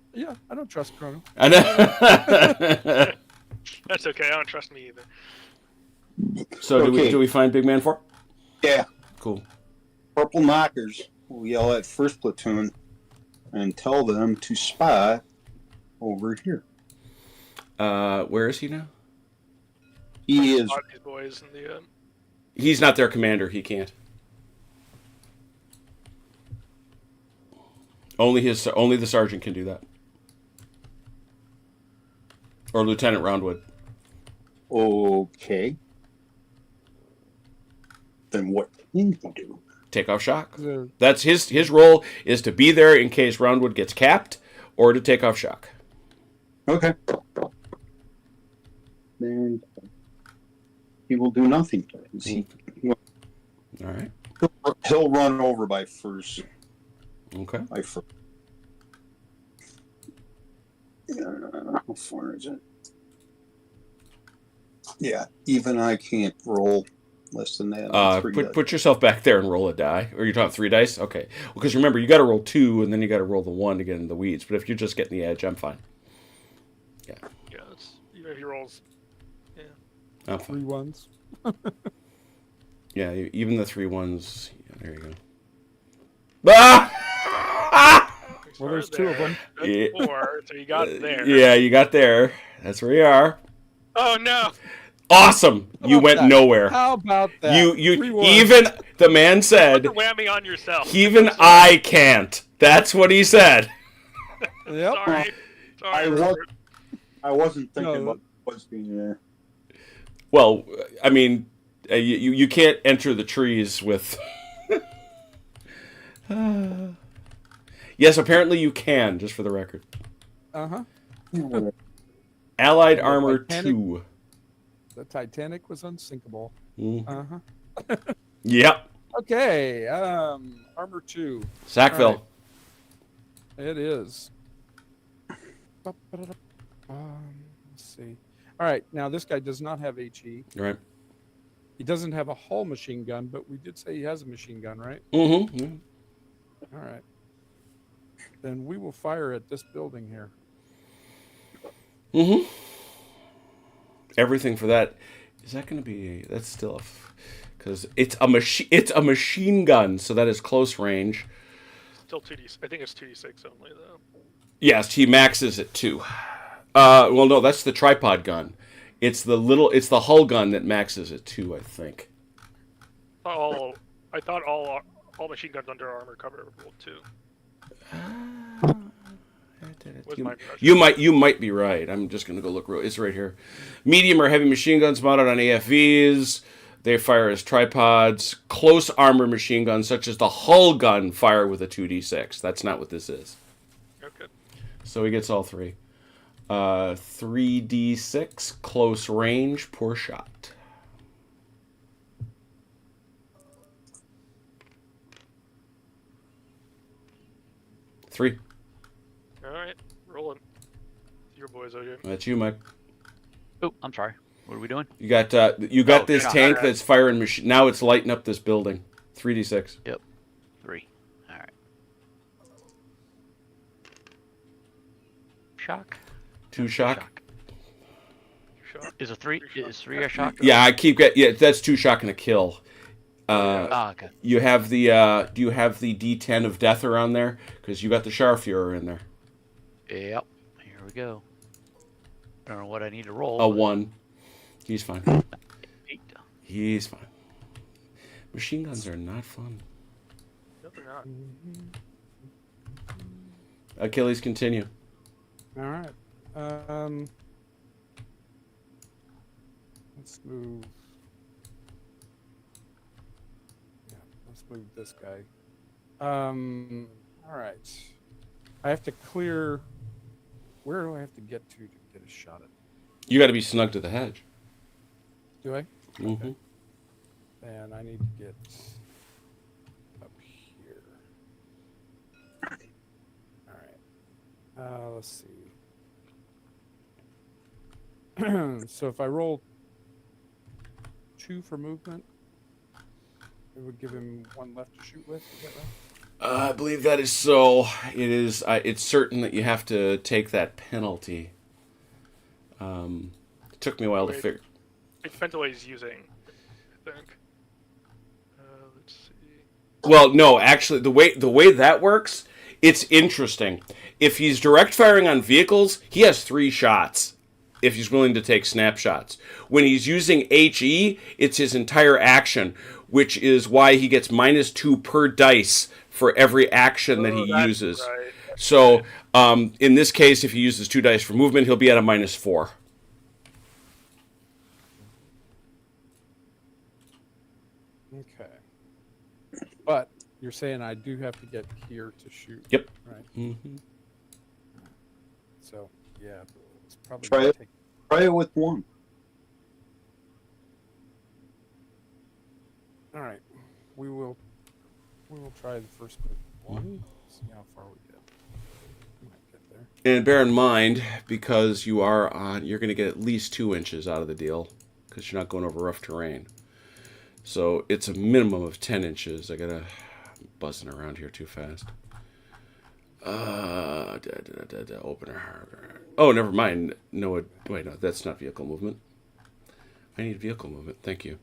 trust Chrono.
I know.
That's okay. I don't trust me either.
So
Okay.
do we find Big Man 4?
Yeah.
Cool.
Purple knockers will yell at first platoon and tell them to spot over here.
Where is he now?
He is.
A lot of these boys in the.
He's not their commander. He can't. Only the sergeant can do that. Or Lieutenant Roundwood.
Okay. Then what can he do?
Take off shock.
The-
That's his role is to be there in case Roundwood gets capped, or to take off shock.
Okay. Then he will do nothing.
All right.
He'll run over by first.
Okay.
By first. How far is it? Yeah, even I can't roll less than that. on 3 dice.
Put yourself back there and roll a die. Or you're talking 3 dice? Okay. Because remember, you got to roll 2, and then you got to roll the 1 to get in the weeds. But if you're just getting the edge, I'm fine.
Yeah, even if he rolls. Yeah.
I'm fine.
3 ones.
Yeah, even the 3 ones. Yeah, there you go. Ah!
Well, there's two of them.
That's
Yeah.
4, so you got there.
Yeah, you got there. That's where you are.
Oh no!
Awesome.
How
You
about
went
that?
nowhere.
How about that?
You
3-1.
even the man said,
Put the whammy on yourself.
even
I'm sorry.
I can't. That's what he said.
Yep.
Sorry.
I
Sorry,
was-
Robert.
I wasn't thinking
No.
about what's being there.
Well, I mean, you can't enter the trees with. Yes, apparently you can. Just for the record,
Uh-huh.
Allied
The
Armor
Titanic?
2.
The Titanic was unsinkable.
Mm.
Uh-huh.
Yep,
Okay, Armor 2.
Sackville.
It is. Let's see. All right, now this guy does not have HE.
Right.
He doesn't have a hull machine gun, but we did say he has a machine gun, right?
Mm-hmm.
All right. Then we will fire at this building here.
Mm-hmm. Everything for that. Is that going to be? That's still because it's a machine. It's a machine gun, so that is close range.
Still 2d. I think it's 2d6 only though.
Yes, he maxes it too. Well, no, that's the tripod gun. It's the hull gun that maxes it too, I think.
I thought all machine guns under armor cover rolled 2. Was my impression.
You might be right. I'm just gonna go look. It's right here. Medium or heavy machine guns mounted on AFVs. They fire as tripods. Close armor machine guns, such as the hull gun, fire with a 2d6. That's not what this is.
Okay.
So he gets all three. 3d6, close range, poor shot. Three.
All right. Rolling. Your boys, OJ.
That's you, Mike.
Oh, I'm sorry. What are we doing?
You got
Oh,
this
shot.
tank
Alright.
that's firing machine. Now it's lighting up this building. 3d6.
3. All right. Shock.
Two shock.
Shot.
Is a 3? Is 3 a shock?
Yeah, I keep getting. Yeah, that's two shock and a kill.
Okay.
You have the. Do you have the D10 of death around there? Because you got the Scharführer in there.
Yep. Here we go. Don't know what I need to roll.
A
but
1. He's fine.
8.
He's fine. Machine guns are not fun.
No, they're not.
Achilles, continue.
All right. Let's move. Yeah, let's move this guy. All right. I have to clear. Where do I have to get get a shot at?
You got to be snug to the hedge.
Do I?
Mm-hmm.
And I need to get up here. All right. Let's see. So if I roll 2 for movement, it would give him 1 left to shoot with. Is that right?
I believe that is so. It is. It's certain that you have to take that penalty. It took me a while to
Wait.
figure.
It depends on what he's using, I think. Let's see.
Well, no, actually, the way that works, it's interesting. If he's direct firing on vehicles, he has 3 shots. If he's willing to take snapshots. When he's using HE, it's his entire action, which is why he gets -2 per dice for every action that he
that's
uses.
right.
So, in this case, if he uses 2 dice for movement, he'll be at a -4.
Okay. But you're saying I do have to get here to shoot.
Yep.
Right.
Mm-hmm.
So yeah, it's probably
Try
gonna
it.
take.
Try it with 1.
All right. We will try the first one. See how far we get. We might get there.
And bear in mind, because you're going to get at least 2 inches out of the deal, because you're not going over rough terrain. So it's a minimum of 10 inches. I'm buzzing around here too fast. Opener harbor. Oh, never mind. No, wait, no, that's not vehicle movement. I need vehicle movement. Thank you.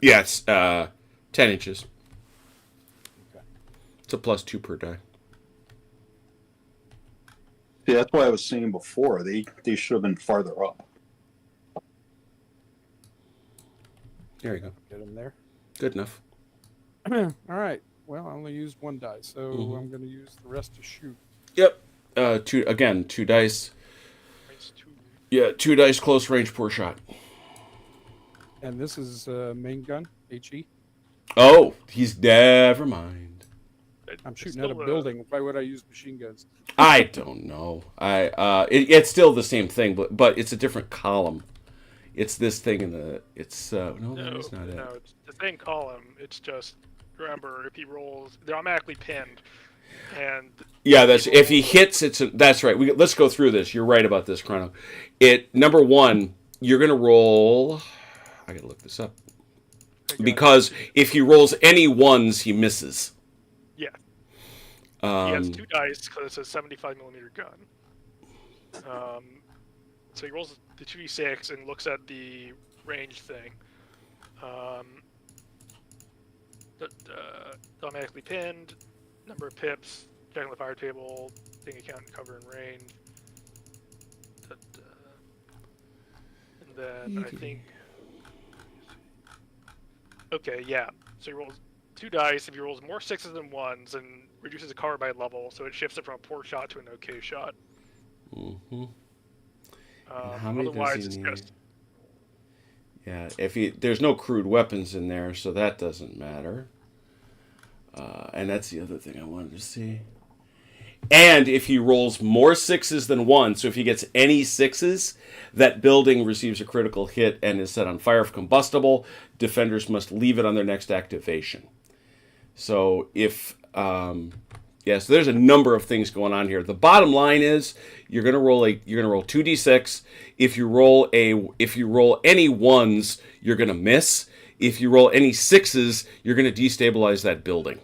Yes, 10 inches.
Okay.
It's a +2 per die.
See, that's why I was saying before. They should have been farther up.
There you go.
Get him there.
Good enough.
All right. Well, I only used one die, so
Mhm.
I'm going to use the rest to shoot.
Yep. Two dice.
Range 2.
Yeah, 2 dice, close range, poor shot.
And this is main gun, HE.
Oh, he's never mind.
I'm
It's
shooting at a
still,
building. Why would I use machine guns?
I don't know. It's still the same thing, but it's a different column. It's this thing in the. It's no, that is not it.
No, it's the same column. It's just remember if he rolls, they're automatically pinned, and
Yeah, that's if he hits. That's right. Let's go through this. You're right about this, Chrono. Number one, you're gonna roll. I gotta look this up because if he rolls any ones, he misses.
yeah, he has 2 dice because it's a 75 millimeter gun. So he rolls the 2d6 and looks at the range thing. Automatically pinned, number of pips, checking the fire table, thing account, cover, and range. And then I think. Okay, yeah. So he rolls 2 dice. If he rolls more 6s than 1s, and reduces the cover by level, so it shifts it from a poor shot to an okay shot.
Mm-hmm. How many
Otherwise,
does
it's
he need?
just
Yeah, there's no crude weapons in there, so that doesn't matter. And that's the other thing I wanted to see. And if he rolls more 6s than 1, so if he gets any 6s, that building receives a critical hit and is set on fire if combustible. Defenders must leave it on their next activation. So if so there's a number of things going on here. The bottom line is you're gonna roll 2d6. If you roll any 1s, you're gonna miss. If you roll any 6s, you're gonna destabilize that building.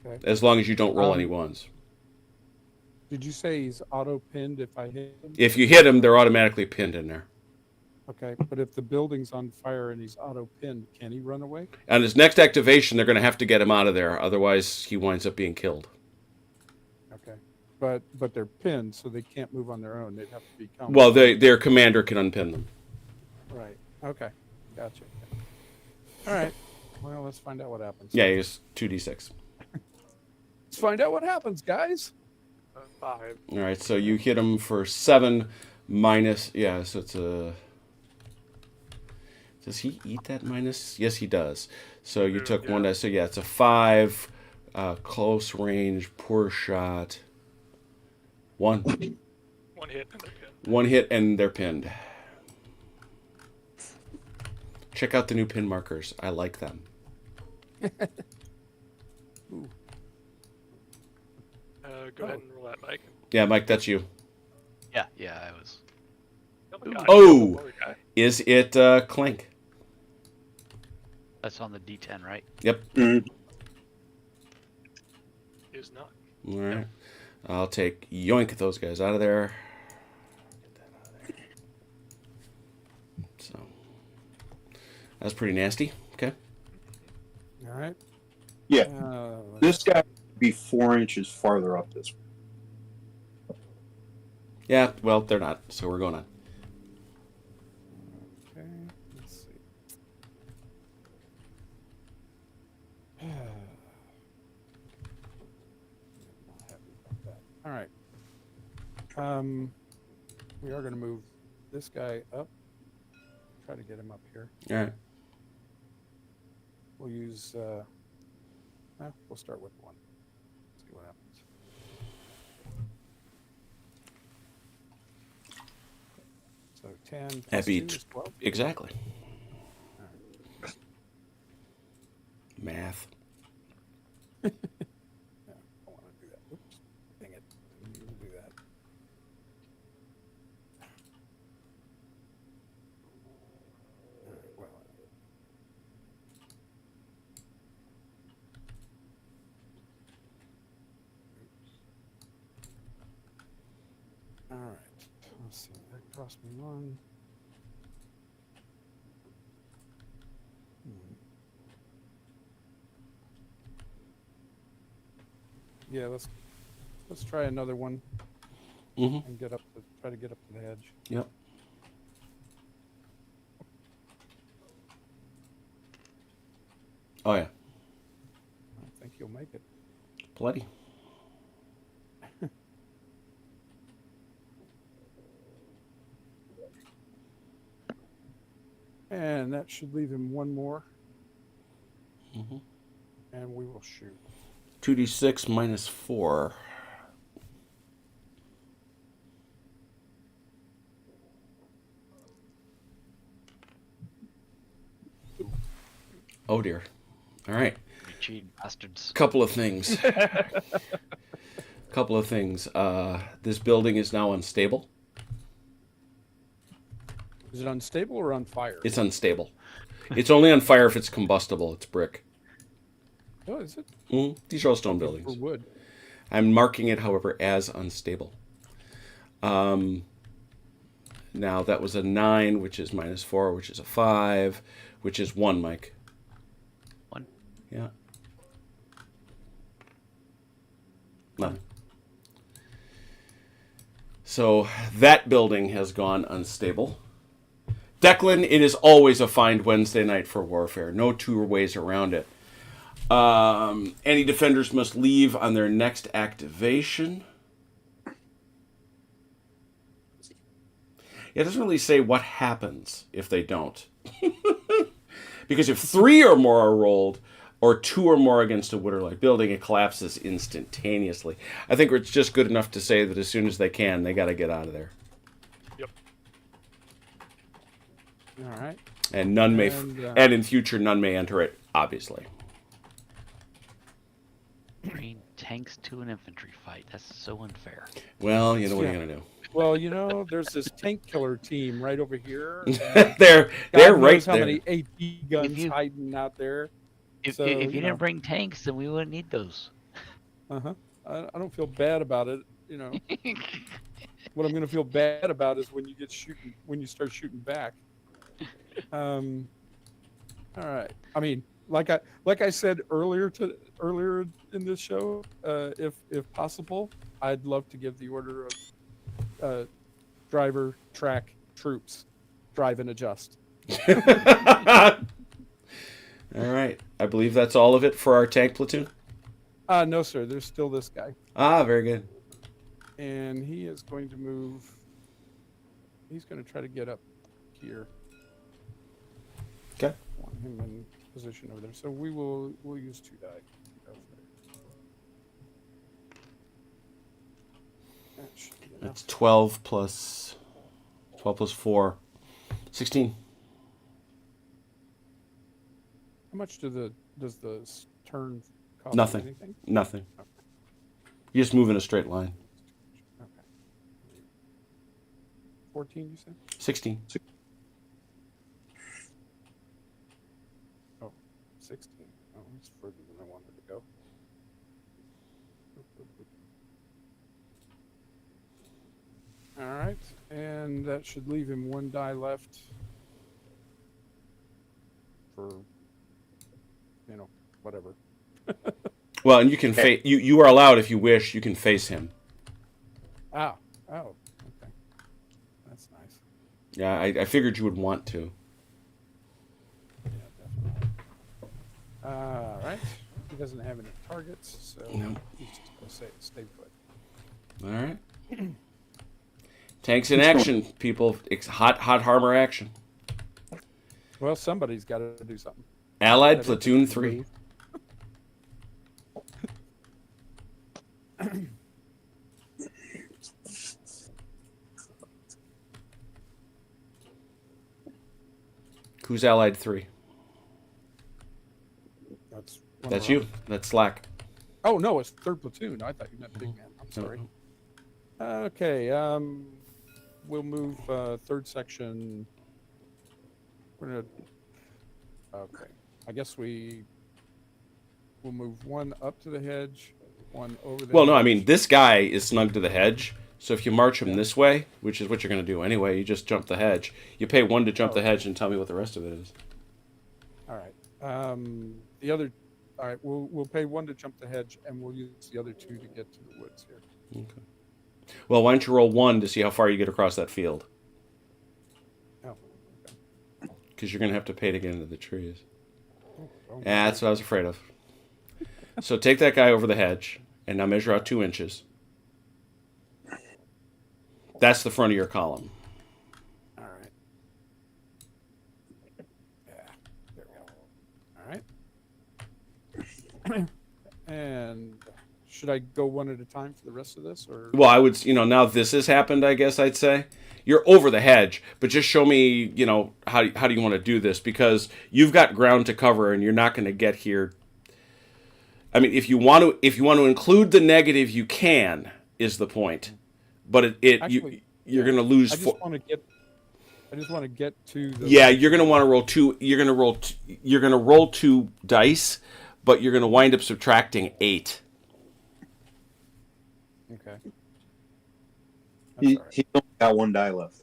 Okay.
As long as you don't roll any 1s.
Did you say he's auto pinned if I hit him?
If you hit him, they're automatically pinned in there.
Okay, but if the building's on fire and he's auto pinned, can he run away?
On his next activation, they're going to have to get him out of there. Otherwise, he winds up being killed.
Okay, but they're pinned, so they can't move on their own. They'd have to be counted.
Well, their commander can unpin them.
Right. Okay. Gotcha. All right. Well, let's find out what happens.
Yeah, he's 2d6.
Let's find out what happens, guys.
5.
All right, so you hit him for 7 minus. Yeah, so it's a. Does he eat that minus? Yes, he does. So you took 1 dice. So yeah, it's a 5. Close range, poor shot. 1.
1 hit and they're pinned.
1 hit and they're pinned. Check out the new pin markers. I like them.
Go ahead and roll that, Mike.
Yeah, Mike, that's you.
Yeah, I was.
Oh! Is it Clink?
That's on the D10, right?
Yep.
Is not.
All right. I'll take yoink those guys out of there. Get that out of there. So that's pretty nasty. Okay.
All right.
Yeah. This guy would be 4 inches farther up this way.
Yeah. Well, they're not. So we're going on.
Okay. Let's see. Not happy about that. All right. We are going to move this guy up. Try to get him up here.
All right.
We'll use. We'll start with 1. See what happens. So 10.
That
plus 2
beats.
is 12.
Exactly. Math.
No, I don't want to do that. Oops. Dang it. Didn't mean to do that. All right, well. Oops. All right. Let's see. That cost me 1. Yeah, let's try another one.
Mm-hmm.
and try to get up to the hedge.
Yep. Oh yeah.
I don't think you'll make it.
Bloody.
And that should leave him one more,
Mm-hmm.
and we will shoot.
2d6 minus 4. Oh dear. All right.
You cheating bastards.
Couple of things. This building is now unstable.
Is it unstable or on fire?
It's unstable. It's only on fire if it's combustible. It's brick.
Oh, is it?
These are all stone
For
buildings.
wood.
I'm marking it, however, as unstable. Now that was a 9, which is minus 4, which is a 5, which is 1, Mike.
1.
Yeah. Nothing. So that building has gone unstable. Declan, it is always a find Wednesday night for warfare. No two ways around it. Any defenders must leave on their next activation. It doesn't really say what happens if they don't. Because if 3 or more are rolled, or 2 or more against a wood or light building, it collapses instantaneously. I think it's just good enough to say that as soon as they can, they got to get out of there.
Yep.
All right.
And none may, and in future, none may enter it, obviously.
Bring tanks to an infantry fight. That's so unfair.
Well, you know what are you going to do?
Well, there's this tank killer team right over here.
they're
God
right
knows how
there.
many AP guns hiding out there.
If
So,
you
you
didn't
know.
bring tanks, then we wouldn't need those.
I don't feel bad about it. What I'm going to feel bad about is when you start shooting back. All right. I mean, like I said earlier in this show, if possible, I'd love to give the order of driver, track, troops, drive and adjust.
All right. I believe that's all of it for our tank platoon.
No, sir. There's still this guy.
Ah, very good.
And he is going to move. He's going to try to get up here.
Okay.
Want him in position over there. So we'll use 2 die. That should be enough.
That's 12 plus 4. 16.
How much does the turn cost?
Nothing.
Anything?
Nothing.
Okay.
You just move in a straight line.
Okay. 14, you said?
16.
16. Oh, it's further than I wanted to go. All right, and that should leave him 1 die left for, whatever.
Well, and you can you are allowed, if you wish, you can face him.
Oh, okay. That's nice.
Yeah, I figured you would want to.
Yeah, definitely. All right. He doesn't have any targets, so
No.
he's just going to stay put.
All right. Tanks in action, people. It's hot armor action.
Well, somebody's got to do something.
Allied platoon 3. Who's allied 3? That's you. That's Slack.
Oh no, it's 3rd platoon. I thought you meant big man. I'm sorry. Okay, we'll move 3rd section. We're gonna. Okay, I guess we'll move 1 up to the hedge, 1 over the.
Well, no,
hedge.
I mean this guy is snug to the hedge. So if you march him this way, which is what you're going to do anyway, you just jump the hedge. You pay 1 to jump the hedge, and tell me what the rest of it is.
All right. The other. All right. We'll pay 1 to jump the hedge, and we'll use the other 2 to get to the woods here.
Okay. Well, why don't you roll 1 to see how far you get across that field?
Oh,
Because you're going to have to pay to get into the trees.
oh,
That's what I was afraid of. So take that guy over the hedge, and now measure out 2 inches. That's the front of your column.
all right. Yeah, there we go. All right. And should I go one at a time for the rest of this, or?
Well, I would, now this has happened, I guess I'd say. You're over the hedge, but just show me, how do you want to do this? Because you've got ground to cover, and you're not going to get here. I mean, if you want to include the negative, you can, is the point. But
Actually,
you're going to lose.
I just want to get to the.
Yeah, you're going to want to roll 2. You're going to roll 2 dice, but you're going to wind up subtracting 8.
Okay.
He,
That's all right.
he's only got 1 die left.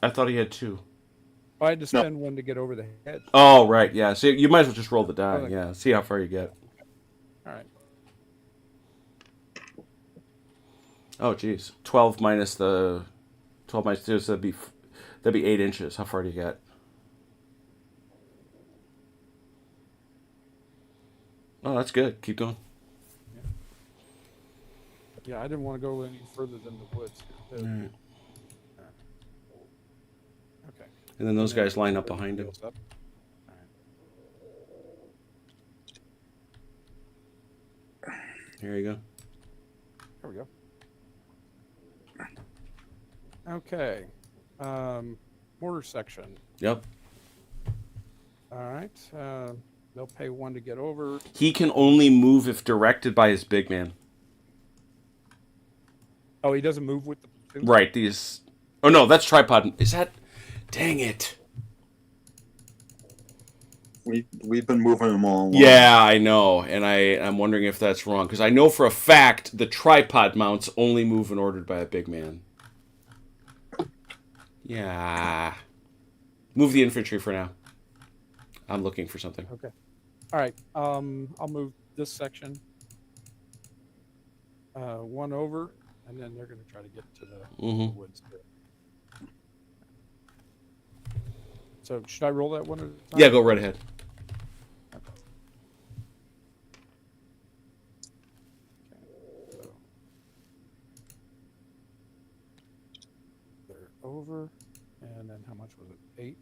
I thought he had 2.
I had to spend 1 to get over the hedge.
Oh, right, yeah. So you might as well just roll the die.
Okay.
Yeah, see how far you get.
All right.
Oh, geez. 12 minus 2, so that'd be 8 inches. How far do you get? Oh, that's good. Keep going.
Yeah, I didn't want to go any further than the woods.
Right.
Okay.
And then those
And then
guys line up behind him.
goes up. All right.
Here you go.
There we go. Okay. Mortar section.
Yep.
All right. They'll pay 1 to get over.
He can only move if directed by his big man.
Oh, he doesn't move with the platoon?
Right, these... Oh, no, that's tripod. Is that... Dang it.
We've been moving them all along.
Yeah, I know, and I'm wondering if that's wrong, because I know for a fact the tripod mounts only move when ordered by a big man. Yeah. Move the infantry for now. I'm looking for something.
Okay. All right. I'll move this section 1 over, and then they're going to try to get to the woods. So should I roll that 1 at a time?
Yeah, go right ahead.
Okay. So they're over, and then how much was it? 8.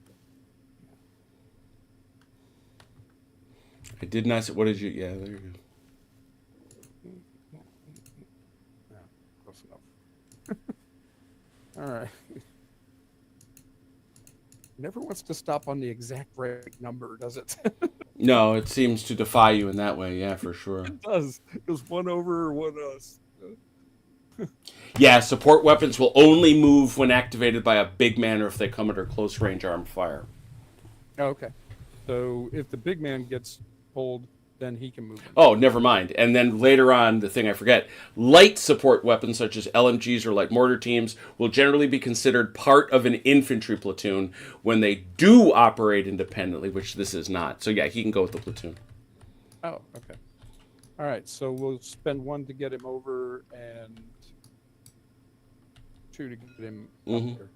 I did not say... What did you... Yeah, there you go.
Yeah, close enough. All right. Never wants to stop on the exact right number, does it?
No, it seems to defy you in that way. Yeah, for sure.
It does. It was 1 over or 1 us.
Yeah, support weapons will only move when activated by a big man or if they come under close range armed fire.
Okay. So if the big man gets pulled, then he can move.
Oh, never mind. And then later on, the thing I forget, light support weapons such as LMGs or light mortar teams will generally be considered part of an infantry platoon when they do operate independently, which this is not. So yeah, he can go with the platoon.
Oh, okay. All right. So we'll spend 1 to get him over and 2 to get him up there.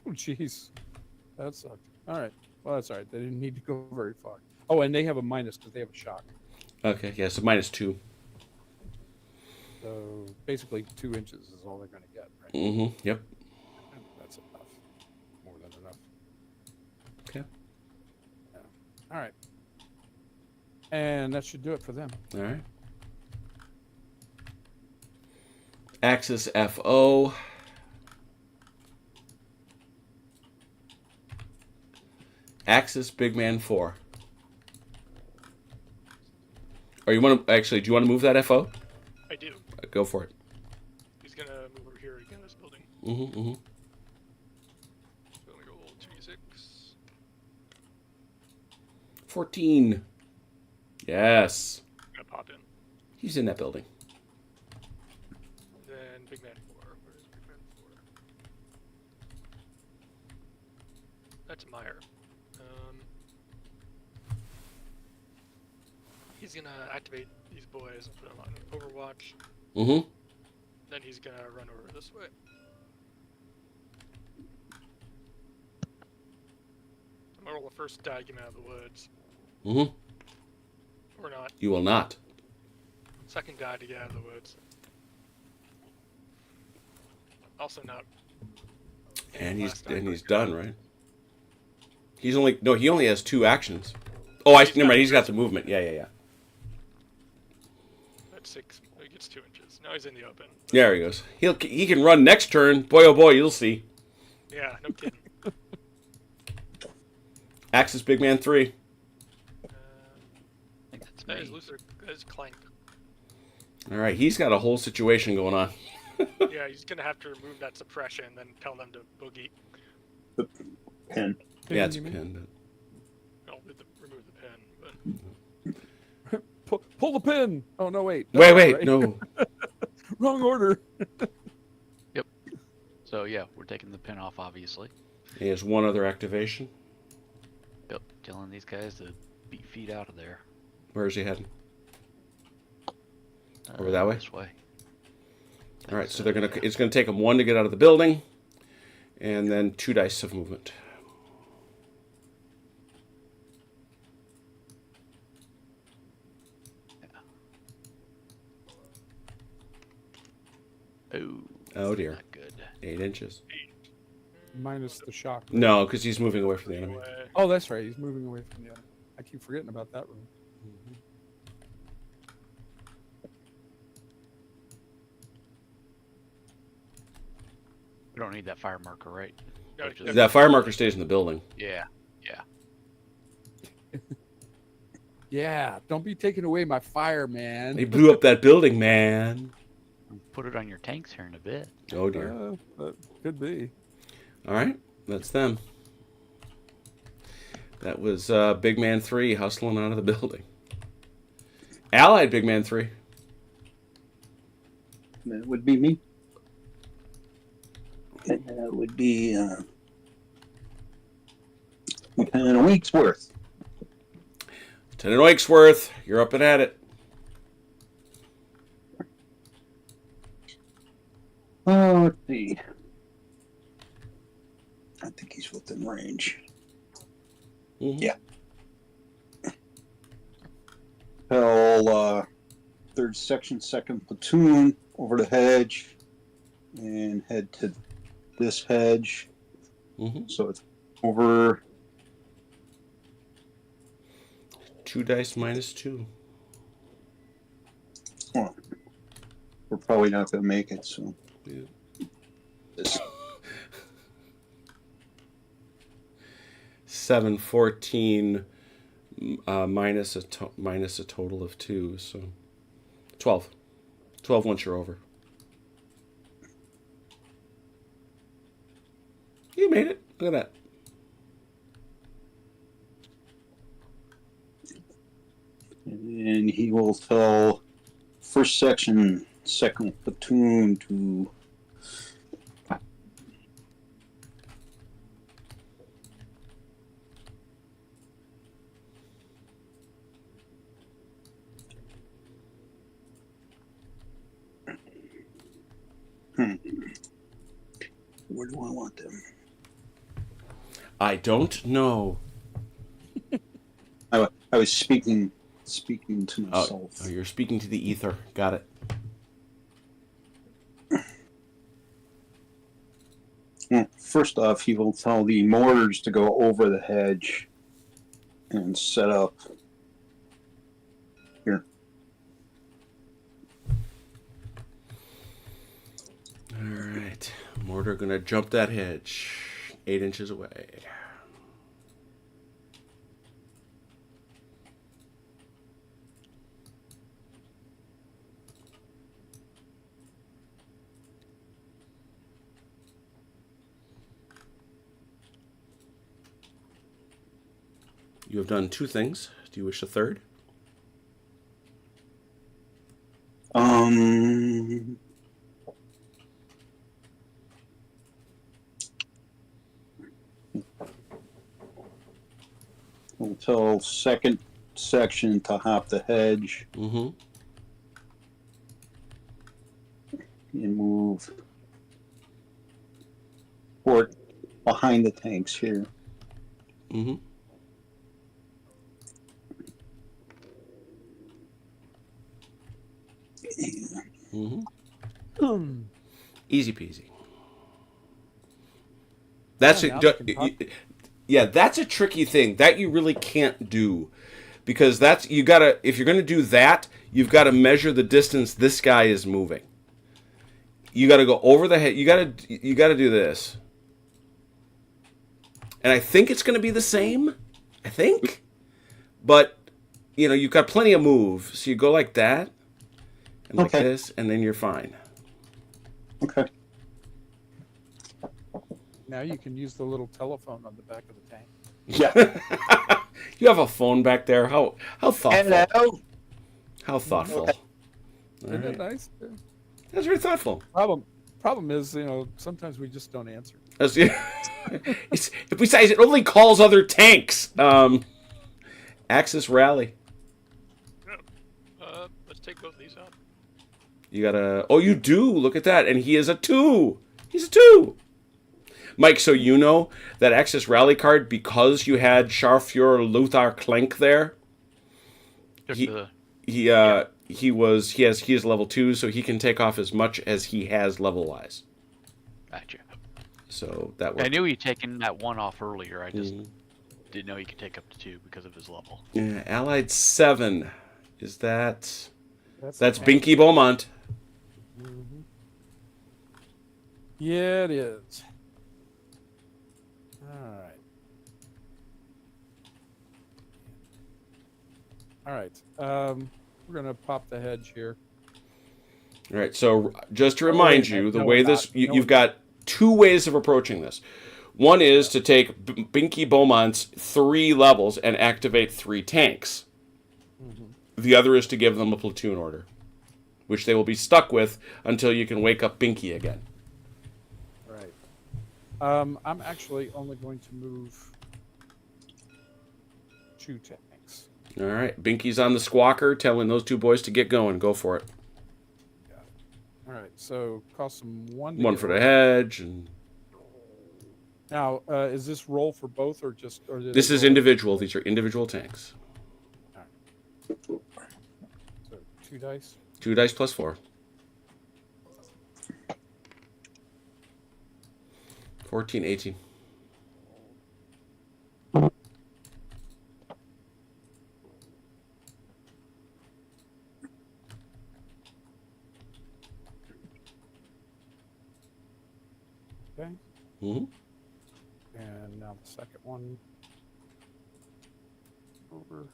Oh, jeez. That sucked. All right. Well, that's all right. They didn't need to go very far. Oh, and they have a minus because they have a shock.
Okay, yeah, so -2.
So basically 2 inches is all they're going to get, right?
Yep.
That's enough. More than enough.
Okay.
Yeah. All right. And that should do it for them.
All right. Axis FO. Axis Big Man 4. Or you want to actually? Do you want to move that FO?
I do.
Go for it.
He's gonna move over here again, this building. So let me roll 2d6.
14. Yes.
Gonna pop in.
He's in that building.
Then Big Man 4. Where is Big Man 4? That's Meyer. he's gonna activate these boys and put them on Overwatch.
Mm-hmm.
Then he's gonna run over this way. I'm gonna roll the first die, get him out of the woods.
Mm-hmm.
Or not.
You will not.
Second die to get out of the woods. Also not.
And he's
Last die.
done, right? He only has 2 actions. Oh, never mind. He's got the movement. Yeah.
That's 6. He gets 2 inches. Now he's in the open.
There he goes. He can run next turn. Boy, oh boy, you'll see.
Yeah, no kidding.
Axis Big Man 3.
I think that's
That is
me.
Luther. That is Clank.
All right, he's got a whole situation going on.
Yeah, he's gonna have to remove that suppression, then tell them to boogie.
The pen.
Yeah, it's
you mean?
pinned.
No, remove the pin. But
Pull the pin. Oh no, wait. No,
Wait,
right.
no.
Wrong order.
So yeah, we're taking the pin off, obviously.
He has 1 other activation.
Yep, telling these guys to beat feet out of there.
Where is he heading? Over that way?
This way.
All right, so it's gonna take him 1 to get out of the building, and then 2 dice of movement.
Oh.
Oh dear,
Not good.
8 inches.
Minus the shock.
No, because he's moving away from the enemy.
anyway,
Oh, that's right. He's moving away from the other. I keep forgetting about that room.
We don't need that fire marker, right?
no,
Which is-
That fire marker stays in the building.
Yeah.
Yeah, don't be taking away my fire, man.
He blew up that building, man.
Put it on your tanks here in a bit.
Oh dear.
That could be.
All right, that's them. That was Big Man 3 hustling out of the building. Allied Big Man 3.
That would be me. And that would be Lieutenant Weeksworth.
Lieutenant Wakesworth, you're up and at it.
Oh, let's see. I think he's within range.
Mhm.
Yeah. Tell 3rd Section, 2nd Platoon over the hedge and head to this hedge.
Mhm.
So it's over.
2 dice minus 2.
We're probably not going to make it. So
Yeah.
this
7, 14, minus a total of 2, so 12. 12 once you're over. You made it. Look at that.
and he will tell 1st Section, 2nd Platoon to where do I want them?
I don't know.
I was speaking to
Oh,
myself.
you're speaking to the ether. Got it.
Well, first off, he will tell the mortars to go over the hedge and set up here.
All right. Mortar gonna jump that hedge 8 inches away. You have done 2 things. Do you wish a third?
Until 2nd section to hop the hedge
Mm-hmm.
and move forward behind the tanks here.
Mm-hmm. Mm-hmm. Easy peasy. That's
Yeah,
a,
now we can talk.
yeah, that's a tricky thing that you really can't do, because that's you gotta, if you're gonna do that, you've got to measure the distance this guy is moving. You got to go over the head. You got to do this, and I think it's gonna be the same. I think, but you know, you've got plenty of move, so you go like that and like
Okay.
this, and then you're fine.
Okay.
Now you can use the little telephone on the back of the tank.
Yeah.
You have a phone back there. How thoughtful.
Hello.
How thoughtful.
Okay.
All
Isn't
right.
that nice?
That's very thoughtful.
Problem is, sometimes we just don't answer.
Besides, it only calls other tanks. Axis rally.
Let's take both of these out.
You gotta. Oh, you do. Look at that, and he is a 2. He's a 2. Mike, so you know that Axis rally card, because you had Scharfeuer Lothar Klenk there. He is level 2, so he can take off as much as he has level wise.
Gotcha.
So that worked.
I knew he'd taken that 1 off earlier. I just didn't know he could take up to 2 because of his level.
Yeah, Allied 7. Is that? That's
okay.
Binky Beaumont.
Mm-hmm. Yeah, it is. All right. We're gonna pop the hedge here.
All right. So just to remind you, the
No,
way
we're
this
not. No,
you've got 2 ways of approaching this. One is to take Binky Beaumont's 3 levels and activate 3 tanks.
Mm-hmm.
The other is to give them a platoon order, which they will be stuck with until you can wake up Binky again.
Right. I'm actually only going to move 2 tanks.
All right. Binky's on the squawker, telling those 2 boys to get going. Go for it.
Got it. All right. So cost them 1.
One for the hedge, and
Now, is this roll for both or just? Or
this is individual. These are individual tanks.
So 2 dice.
2 dice plus 4. 14, 18.
Okay.
Mm-hmm.
And now the second one. Over.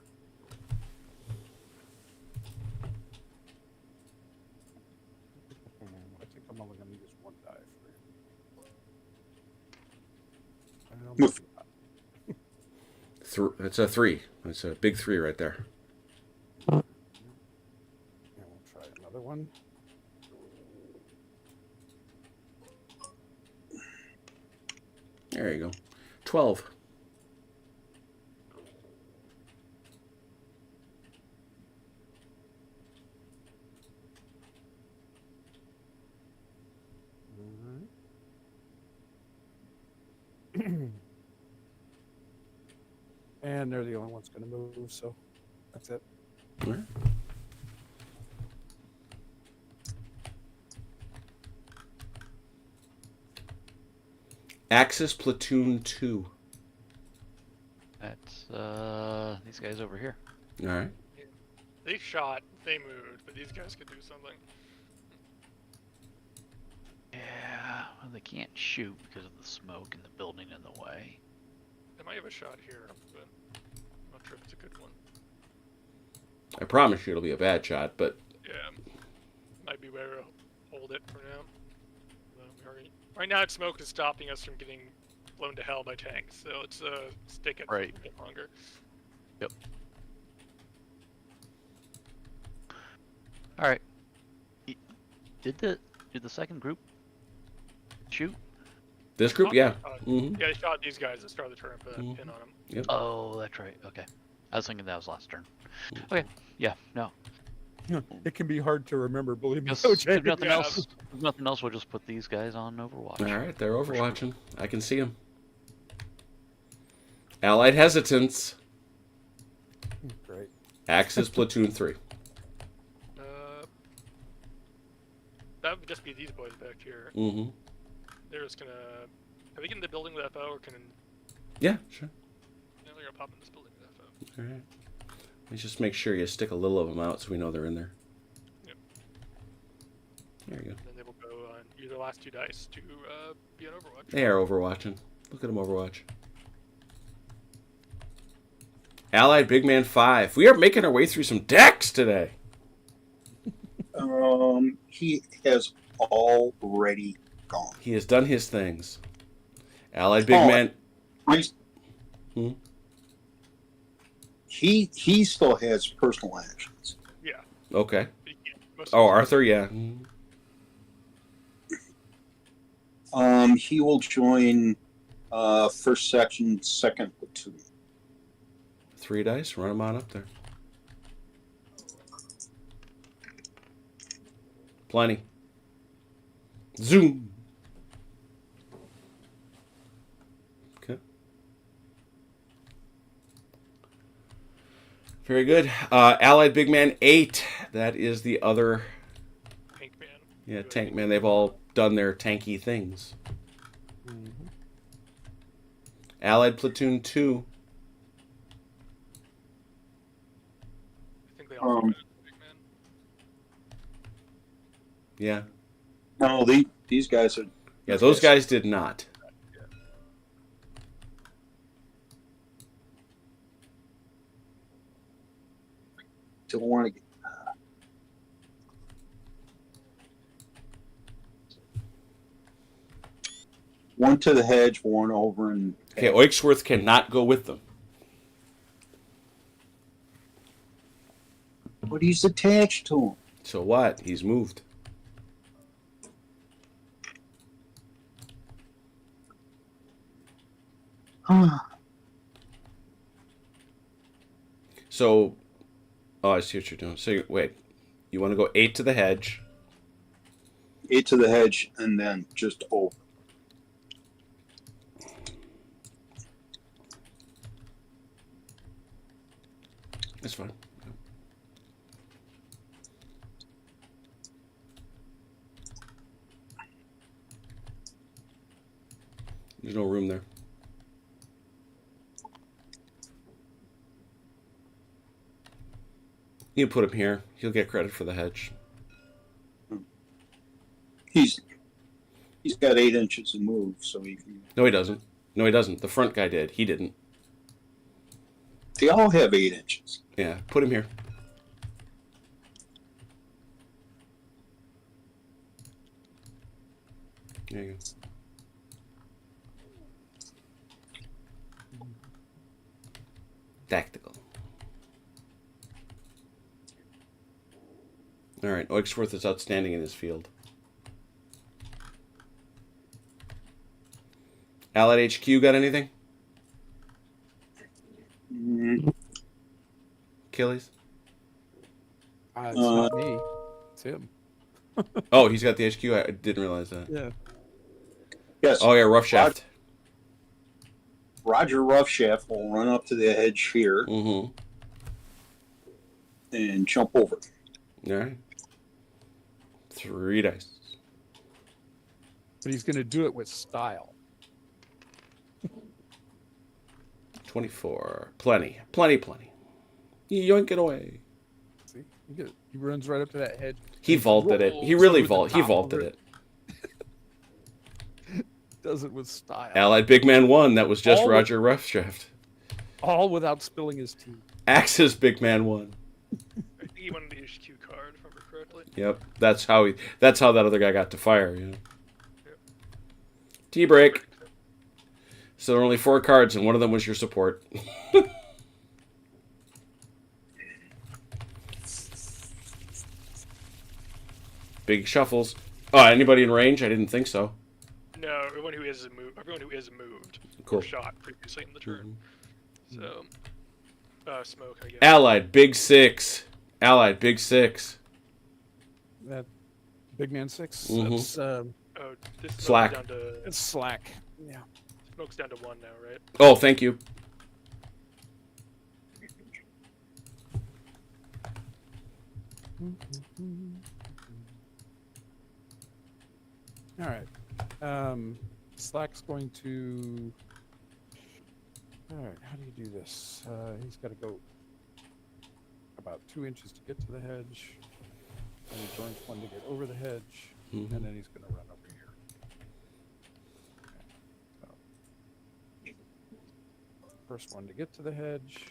I think I'm only going to use 1 die for it.
It's a 3. It's a big 3 right there.
And we'll try another one.
There you go. 12.
And they're the only ones going to move, so that's it.
All right. Axis Platoon 2.
That's these guys over here.
All right.
They shot, they moved, but these guys could do something.
Yeah, well, they can't shoot because of the smoke and the building in the way.
They might have a shot here, but I'm not sure if it's a good one.
I promise you it'll be a bad shot, but
Yeah, might be better to hold it for now. Right now, smoke is stopping us from getting blown to hell by tanks, so let's stick it
Right.
for a bit longer.
Yep. All right. Did the second group shoot?
this group, yeah. Mm-hmm.
Yeah, they shot these guys at the start of the turn, put that pin on them.
Yep.
Oh, that's right. Okay. I was thinking that was last turn. Okay. Yeah. No.
It can be hard to remember, believe me.
If
Coach.
nothing
Yeah.
else, if nothing else, we'll just put these guys on Overwatch.
All right, they're overwatching. I can see them. Allied hesitance.
Great.
Axis platoon 3.
That would just be these boys back here.
Mm-hmm.
They're just gonna. Have we get in the building with FO, or can?
Yeah, sure.
Yeah, they're gonna pop in this building with FO.
All right. Let's just make sure you stick a little of them out so we know they're in there.
Yep.
There you go.
And then they will go on either last 2 dice to be on Overwatch.
They are overwatching. Look at them overwatch. Allied Big Man 5. We are making our way through some decks today.
He has already gone.
He has done his things. Allied Big
Oh,
Man.
I- He still has personal actions.
Yeah.
Okay.
But he can't. Most
Oh,
of them-
Arthur, yeah.
He will join first section, second platoon.
3 dice. Run them on up there. Plenty. Zoom. Okay. Very good. Allied Big Man 8. That is the other.
Tank Man.
Yeah, Tank Man. They've all done their tanky things.
Mhm.
Allied Platoon 2.
I think they also got Tank Man.
Yeah.
No, these guys are.
Yeah, those guys did not.
Don't want to get. One to the hedge, one over and.
Okay, Oiksworth cannot go with them.
But he's attached to him.
So what? He's moved. So, oh, I see what you're doing. So, wait. You want to go 8 to the hedge.
8 to the hedge, and then just over.
That's fine. There's no room there. You can put him here. He'll get credit for the hedge.
He's got 8 inches of move, so he can.
No, he doesn't. No, he doesn't. The front guy did. He didn't.
They all have 8 inches.
Yeah, put him here. There you go. Tactical. All right, Oiksworth is outstanding in his field. Allied HQ got anything? Achilles?
It's not me. It's him.
Oh, he's got the HQ. I didn't realize that.
Yeah.
Yes.
Oh yeah, rough shaft.
Roger Roughshaft will run up to the hedge here
Mm-hmm.
and jump over.
All right. 3 dice.
But he's going to do it with style.
24. Plenty. Plenty. Yoink it away.
See? He runs right up to that hedge.
He vaulted it. He
rolls
really
over the
vaulted. He
top
vaulted
of
it.
Does it with style.
Allied Big Man 1. That was just
All-
Roger Roughshaft.
All without spilling his tea.
Axis Big Man 1.
I think he wanted the HQ card, if I remember correctly.
Yep. That's how that other guy got to fire. Yeah. Tea break. So there are only 4 cards, and one of them was your support. Big shuffles. Oh, anybody in range? I didn't think so.
No, everyone who is moved. Everyone who is moved
Cool.
or shot previously in the turn. So smoke, I guess.
Allied, big 6. Allied, big 6.
That big man 6.
Mhm.
That's
Oh, this
Slack.
smoke's down to
it's slack. Yeah.
smoke's down to 1 now, right?
Oh, thank you.
All right. Slack's going to. All right. How do you do this? He's got to go about 2 inches to get to the hedge. And he joins 1 to get over the hedge.
Mhm.
And then he's going to run over here. Okay. So, first one to get to the hedge.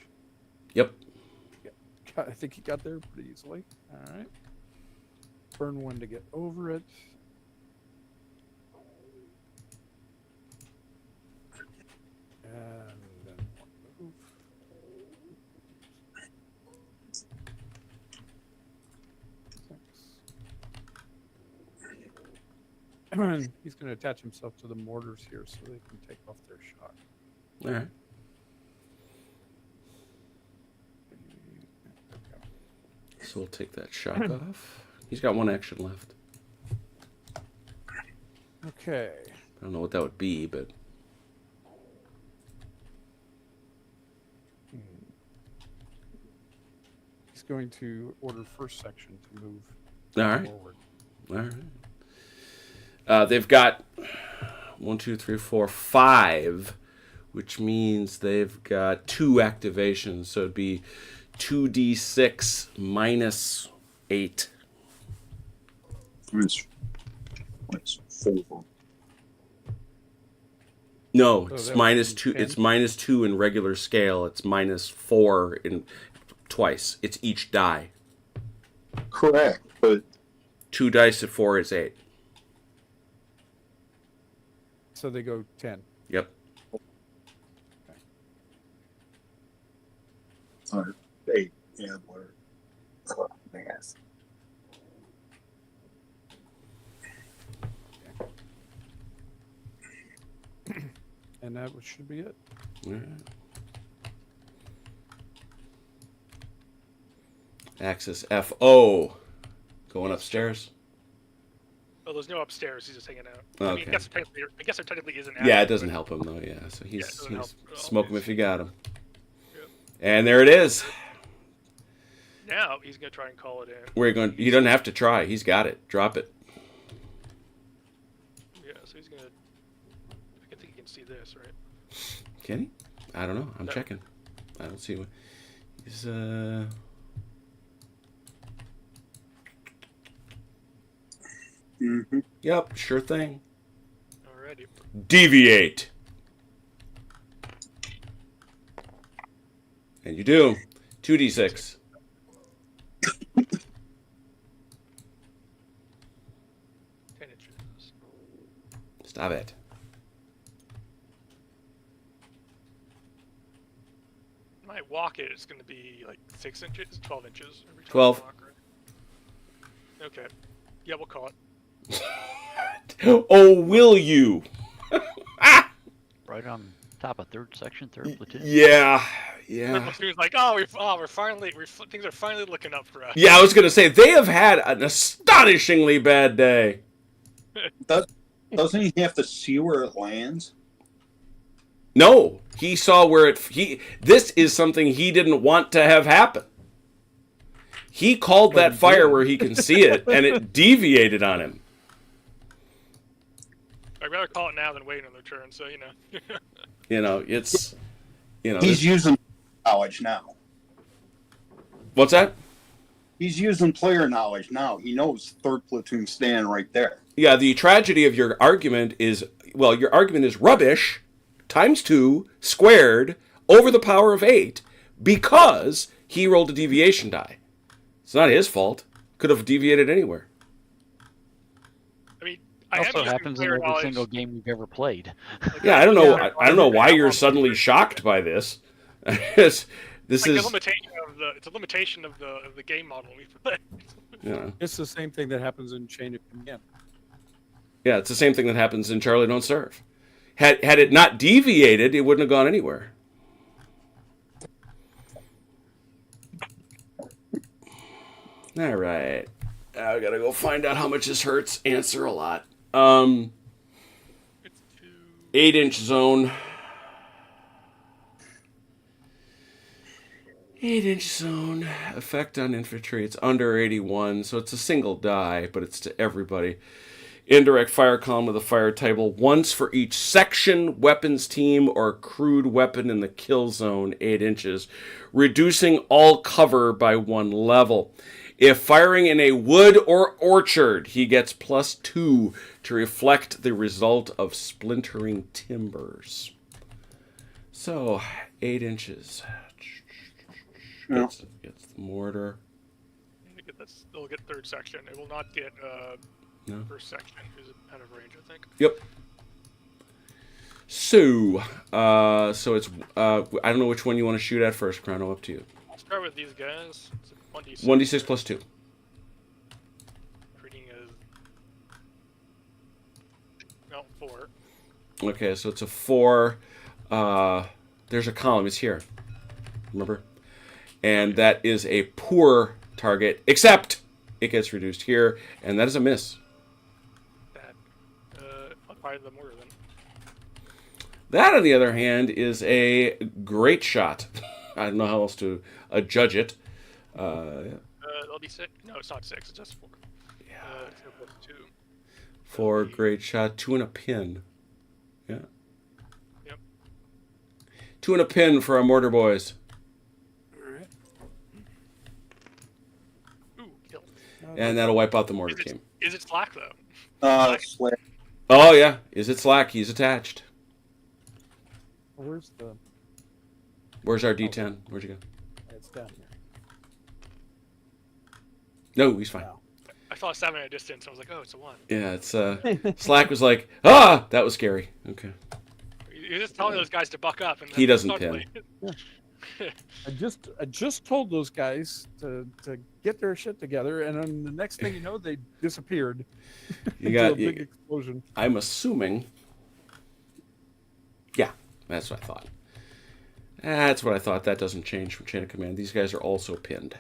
Yep.
I think he got there pretty easily. All right. Burn 1 to get over it. And then 1 move. He's going to attach himself to the mortars here so they can take off their shot.
All right. So we'll take that shock off. He's got 1 action left.
Okay.
I don't know what that would be, but
He's going to order first section to move
all right.
forward.
All right. They've got 1, 2, 3, 4, 5, which means they've got 2 activations. So it'd be 2d6 minus 8.
It's 4.
No,
So
it's
that would
minus
be
2.
10?
It's minus 2 in regular scale. It's minus 4 in twice. It's each die.
Correct, but
2 dice at 4 is 8.
So they go 10.
Yep.
8. Yeah, whatever. Oh, math.
And that should be it.
All right. Axis FO. Going upstairs.
Oh, there's no upstairs. He's just hanging out.
Okay.
I guess there technically isn't.
Yeah, it doesn't help him though. Yeah, so
Yeah, it doesn't help at all.
smoke him if you got him.
Yep.
And there it is.
Now he's gonna try and call it in.
We're going. He doesn't have to try. He's got it. Drop it.
Yeah, so he's gonna. I think he can see this, right?
Can he? I don't know. I'm
No.
checking. I don't see what. He's
Mm-hmm.
Yep. Sure thing.
Alrighty.
Deviate. And you do. 2d6.
10 inches.
Stop it.
When I walk it, it's gonna be like 6 inches, 12 inches every time
12.
I walk, right? Okay. Yeah, we'll call it.
Oh, will you?
Right on top of third section, third platoon.
Yeah.
The
Yeah.
platoon's like, oh, we're finally, things are finally looking up for us.
Yeah, I was going to say, they have had an astonishingly bad day.
Doesn't he have to see where it lands?
No, he saw where this is something he didn't want to have happen. He called that fire where he can see it, and it deviated on him.
I'd rather call it now than wait another turn, so, you know.
You know, it's, you know.
He's using knowledge now.
What's that?
He's using player knowledge now. He knows third platoon standing right there.
Yeah, the tragedy of your argument is, well, your argument is rubbish, times 2, squared, over the power of 8, because he rolled a deviation die. It's not his fault. Could have deviated anywhere.
I mean,
It also
using
happens in
player
every
knowledge,
single game we've ever played.
like,
Yeah, I don't know.
yeah,
I don't know why you're suddenly shocked by this. this
Like
is,
a limitation of it's a limitation of the game model we play.
you know,
It's the same thing that happens in Chain of Command.
yeah, it's the same thing that happens in Charlie Don't Serve. Had it not deviated, it wouldn't have gone anywhere. All right. I gotta go find out how much this hurts. Answer a lot.
It's 2.
8-inch zone. 8-inch zone. Effect on infantry. It's under 81, so it's a single die, but it's to everybody. Indirect fire column with a fire table. Once for each section, weapons team, or crude weapon in the kill zone, 8 inches. Reducing all cover by 1 level. If firing in a wood or orchard, he gets +2 to reflect the result of splintering timbers. So, 8 inches.
Yeah.
Gets the mortar.
They'll get third section. It will not get
No.
first section, who's out of range, I think.
Yep. So, it's I don't know which one you want to shoot at first, Chrono. Up to you.
Start with these guys. It's 1d6.
1d6 plus 2.
Treating as... No, 4.
Okay, so it's a 4. There's a column. It's here. Remember? And that is a poor target, except it gets reduced here, and that is a miss.
Bad. I'll fire the mortar then.
That, on the other hand, is a great shot. I don't know how else to judge it.
That'll be 6. No, it's not 6. It's just 4.
Yeah.
2 plus 2.
4, great shot. 2 and a pin. Yeah.
Yep.
2 and a pin for our mortar boys.
Ooh, kill.
And that'll wipe out the mortar team.
Is it slack, though?
Slack.
Oh, yeah. Is it slack? He's attached.
Where's the?
Where's our D10? Where'd you go?
It's down here.
No, he's fine.
Wow.
I saw a 7 at a distance. I was like, oh, it's a 1.
Yeah, it's Slack was like, ah, that was scary. Okay.
You're just telling those guys to buck up. And
He
then
doesn't
suddenly-
I just told those guys to get their shit together, and then the next thing you know, they disappeared.
You
into
got.
a big explosion.
I'm assuming. Yeah, that's what I thought. That's what I thought. That doesn't change from chain of command. These guys are also pinned.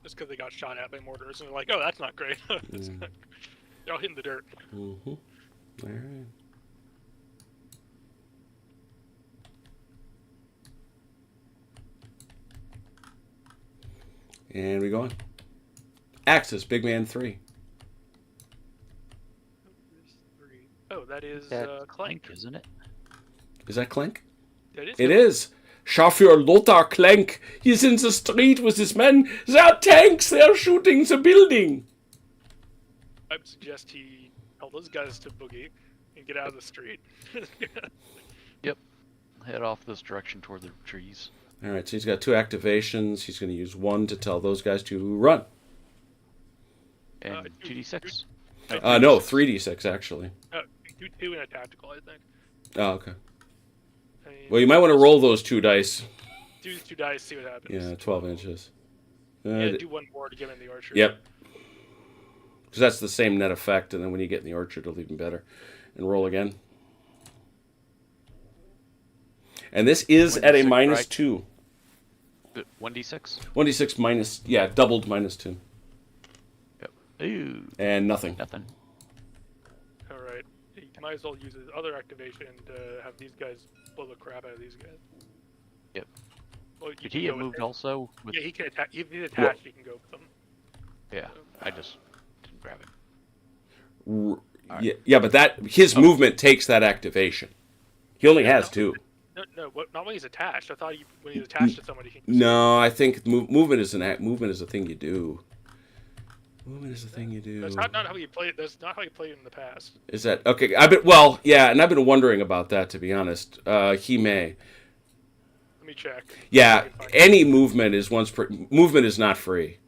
Just because they got shot at by mortars, and they're like, oh, that's not great. They're all hitting the dirt.
Mm-hmm. All right. And we go on. Axis, Big Man 3.
Oh, that is
That
Clank.
isn't it?
Is that Clank?
That is
It is. Chauffeur Lothar Clank. He's in the street with his men. There are tanks. They are shooting the building.
I would suggest he tell those guys to boogie and get out of the street.
Head off this direction toward the trees.
All right, so he's got 2 activations. He's going to use 1 to tell those guys to run.
And 2d6.
No, 3d6 actually.
Do 2 in a tactical, I think.
Oh, okay.
I mean,
Well, you might want to roll those 2 dice.
do 2 dice, see what happens.
Yeah, 12 inches.
Yeah, do 1 more to give him the archer.
Yep. Because that's the same net effect, and then when you get in the orchard, it'll even better. And roll again. And this is at a
1d6,
minus
right?
2.
1d6?
1d6 minus, yeah, doubled minus 2.
Yep. Ooh,
And nothing.
nothing.
Alright. He might as well use his other activation to have these guys blow the crap out of these guys.
Yep.
Well, you
Did
can
he
go
have
with
moved
him.
also? With...
Yeah, he can attack. If he's attached, he can go with them.
Yeah, I just didn't grab it.
Yeah, but that his movement takes that activation. He only has 2.
No, not when he's attached. I thought when he's attached to somebody, he can
No, I think movement is movement is a thing you do. Movement is a thing you do.
That's not how you play it. That's not how you played it in the past.
Is that okay? And I've been wondering about that, to be honest. He may.
Let me check.
Yeah, any movement is movement is not free.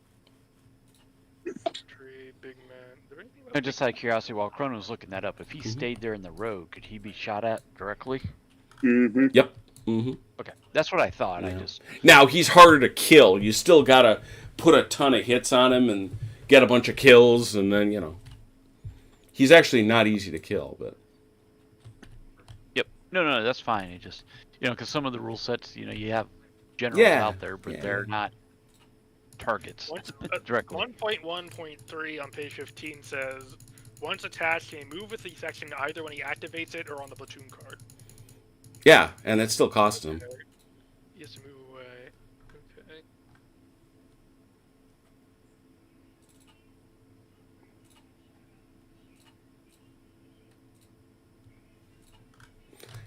Tree, big man. Is there anything about
And just out of curiosity, while Chrono's looking that up, if he stayed there in the road, could he be shot at directly?
Mm-hmm.
Yep. Mm-hmm.
Okay, that's what I thought.
Yeah.
I just
Now he's harder to kill. You still gotta put a ton of hits on him and get a bunch of kills, and then he's actually not easy to kill. But
Yep. No, that's fine. It just because some of the rule sets, you have generals
Yeah,
out there, but
yeah.
they're not targets
Once,
directly.
1.1.3 on page 15 says, once attached, he may move with the section either when he activates it or on the platoon card.
Yeah, and it still costs him.
Okay. He has to move away. Okay.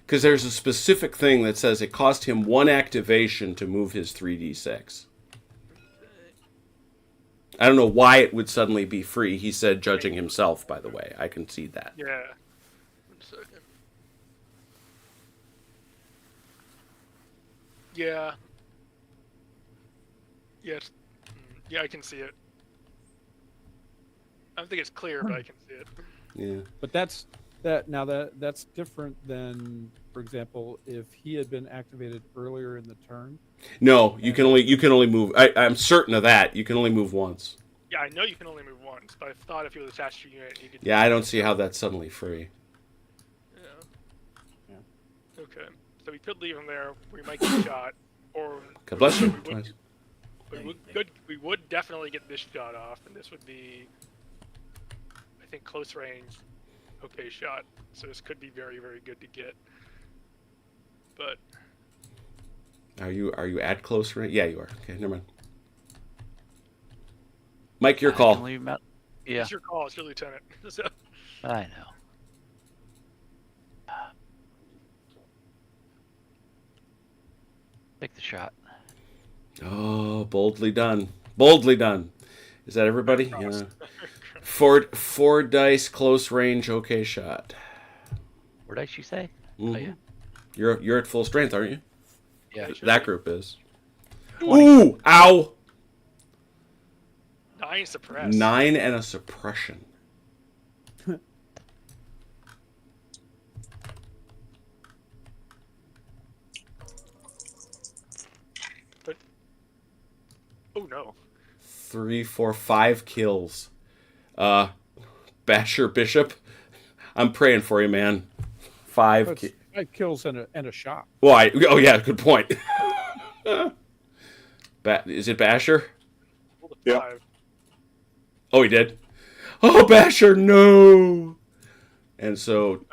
Because there's a specific thing that says it cost him 1 activation to move his 3d6. I don't know why it would suddenly be free. He said judging himself, by the way. I can see that.
Yeah. 1 second. Yeah. Yes. Yeah, I can see it. I don't think it's clear, but I can see it.
Hmm.
Yeah.
But that's different than, for example, if he had been activated earlier in the turn.
No, you can only move. I'm certain of that. You can only move once.
Yeah, I know you can only move once, but I thought if he was attached to a unit, he could.
Yeah, I don't see how that's suddenly free.
Yeah. Okay, so we could leave him there. We might get shot, or
God bless you.
we would definitely get this shot off, and this would be, I think, close range. Okay, shot. So this could be very, very good to get. But
Are you at close range? Yeah, you are. Okay, never mind. Mike, your
I
call.
can leave him out. Yeah,
it's your call. It's your lieutenant. So,
I know. Take the shot.
Oh, boldly done. Boldly done. Is that everybody? Yeah. Four dice, close range, okay shot.
What did she say?
Mhm.
Oh yeah.
You're at full strength, aren't you?
Yeah.
That group is. Ooh! Ow!
9 suppressed.
9 and a suppression.
But oh no.
3, 4, 5 kills. Basher Bishop, I'm praying for you, man. 5
That's 5 kills and a shot.
Well, oh yeah, good point. Is it Basher?
Rolled a
Yeah.
5.
Oh, he did. Oh, Basher, no. And so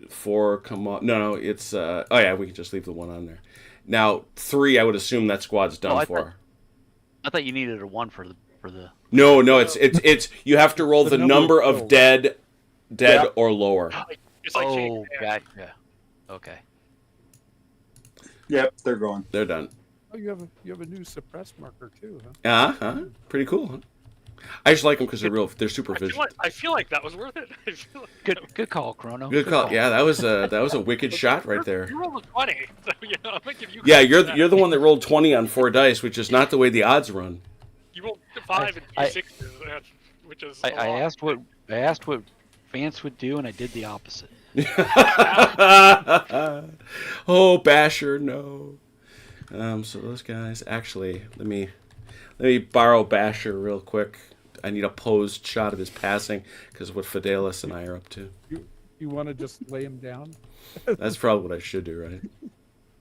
4 come on. No, it's oh yeah, we can just leave the 1 on there. Now 3, I would assume that squad's done
I
for.
I thought you needed a 1 for the.
No, it's you have to roll the number of
kills.
dead
Yeah.
or lower.
It's like changing
Oh,
hands.
gotcha. Okay.
Yep, they're gone.
They're done.
Oh, you have a new suppress marker too, huh?
Pretty cool, huh? I just like them because they're super visual.
I feel like that was worth it. I feel like
Good call, Chrono.
Good call. Yeah, that was a wicked shot right there.
You rolled a 20, so I'm gonna give you.
Yeah,
credit for that.
you're the one that rolled 20 on 4 dice, which is not the way the odds run.
You rolled 5 and 2 sixes, which is.
I
a lot.
asked what Vance would do, and I did the opposite.
Oh, Basher, no. So those guys, actually, let me borrow Basher real quick. I need a posed shot of his passing because of what Fidelis and I are up to.
You want to just lay him down?
That's probably what I should do, right?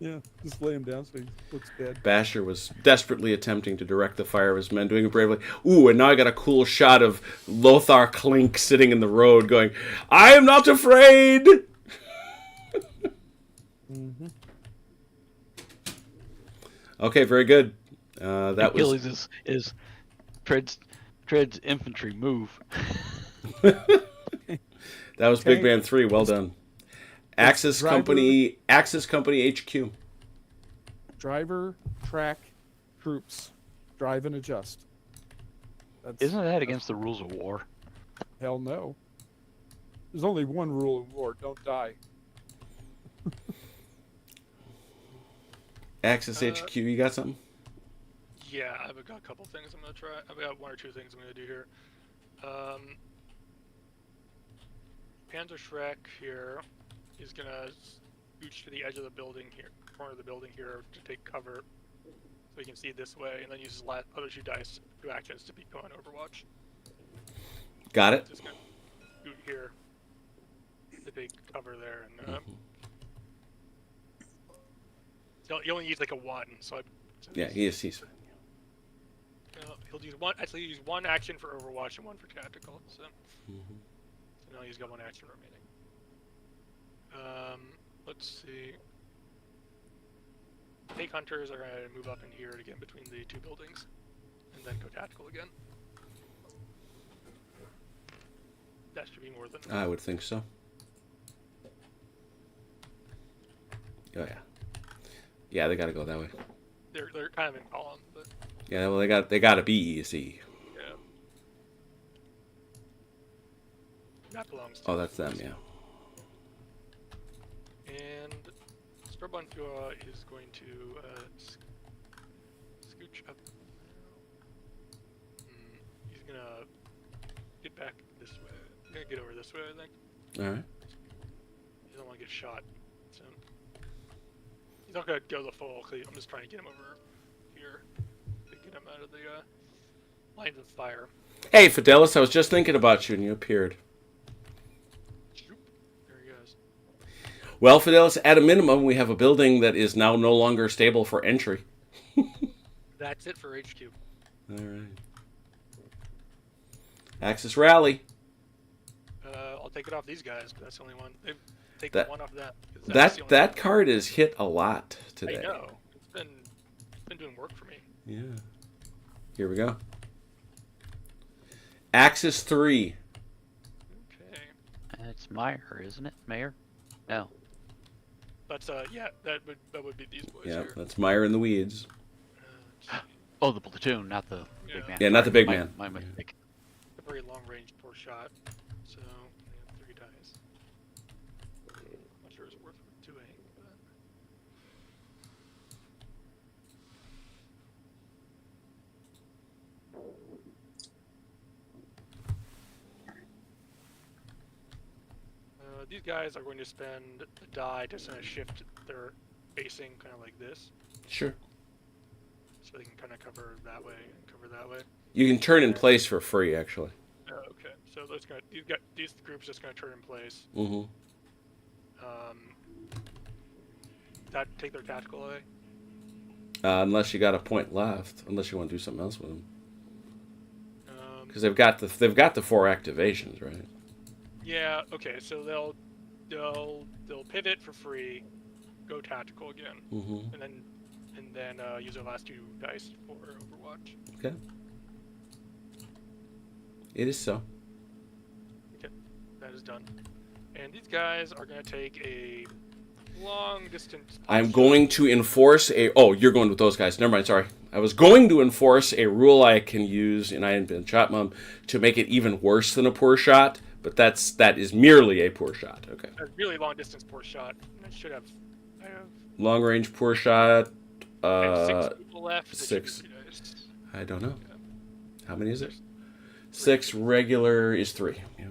Yeah, just lay him down so he looks dead.
Basher was desperately attempting to direct the fire of his men, doing it bravely. Ooh, and now I got a cool shot of Lothar Klink sitting in the road going, I am not afraid!
Mm-hmm.
Okay, very good. That was...
Achilles is Tread's infantry move.
That was Big Man 3. Well done. Axis
driver-
Company HQ.
Driver, track, troops, drive and adjust. That's,
Isn't that against the rules of war?
hell no. There's only one rule in war: don't die.
Axis HQ, you got something?
Yeah, I've got a couple things I'm gonna try. I've got 1 or 2 things I'm gonna do here. Panzer Shrek here is gonna scooch to the edge of the building here, corner of the building here, to take cover, so he can see this way, and then use his other 2 dice, 2 actions to become on Overwatch.
Got it?
Just gonna scoot here to take cover there, and he only needs like a 1, so
Yeah, he's
he'll he'll use one. Actually, use one action for Overwatch and one for tactical. So, so now he's got one action remaining. Let's see. Take hunters are gonna move up in here to get between the two buildings, and then go tactical again. That should be more than.
I would think so. Oh yeah. Yeah, they got to go that way.
They're kind of in column, but
Yeah, well they got to be easy.
yeah. That belongs to
Oh, that's them. Yeah.
And Strobontua is going to scooch up. He's gonna get back this way. He's gonna get over this way, I think.
All right.
He doesn't want to get shot. So he's not gonna go the full. I'm just trying to get him over here to get him out of the lines of fire.
Hey, Fidelis, I was just thinking about you, and you appeared.
Shoop. There he goes.
Well, Fidelis, at a minimum, we have a building that is now no longer stable for entry.
That's it for HQ.
All right. Axis rally.
I'll take it off these guys, but that's the only one. Take
That-
the one off that. 'Cause that's the only
That
one.
card is hit a lot today.
I know. It's been doing work for me.
Yeah. Here we go. Axis 3.
Okay.
It's Meyer, isn't it? Mayor? No.
That's yeah, that would be these boys
Yeah,
here.
that's Meyer in the weeds.
Let's see.
Oh, the platoon, not the
Yeah.
big man.
Yeah, not the big
My-
man.
My mistake.
A very long range poor shot. So we have 3 dice. Not sure it's worth doing, but these guys are going to spend a die to kind of shift their basing kind of like this,
Sure.
so they can kind of cover that way and cover that way.
You can turn in place for free, actually.
Oh, okay, so these groups just gonna turn in place.
Mm-hmm.
That take their tactical away.
Unless you got a point left. Unless you want to do something else with them. Because they've got the 4 activations, right?
Yeah. Okay. So they'll pivot for free, go tactical again,
Mm-hmm.
and then use their last 2 dice for Overwatch.
Okay. It is so.
That is done. And these guys are gonna take a long distance.
I'm going to enforce a... Oh, you're going with those guys. Never mind, sorry. I was going to enforce a rule I can use in Iron Ben Shot Mom to make it even worse than a poor shot, but that is merely a poor shot. Okay.
A really long distance poor shot. I should have. I have,
Long range poor shot.
I have 6 people left. That should
6.
be 3 dice.
I don't know.
Yeah.
How many is it? 6 regular is 3. Yeah.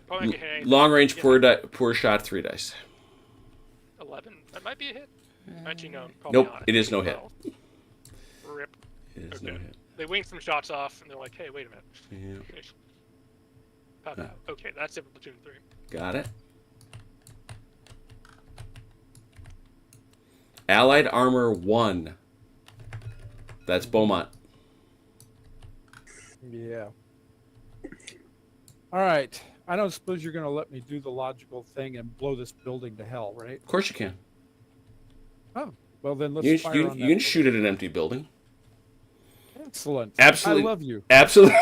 Probably not gonna hit anything.
Long range
Yeah.
poor shot 3 dice.
11. That might be a hit. Actually, no. Probably
Nope,
not.
it is no hit.
12. Rip.
It is no
Okay.
hit.
They wing some shots off, and they're like, "Hey, wait a minute."
Yeah.
Pow, pow. Okay, that's it for platoon 3.
Got it. Allied armor 1. That's Beaumont.
Yeah. All right. I don't suppose you're going to let me do the logical thing and blow this building to hell, right?
Of course you can.
Oh, well then let's
You
fire
can
on that.
you can shoot at an empty building.
Excellent.
Absolutely.
I love you.
Absolutely.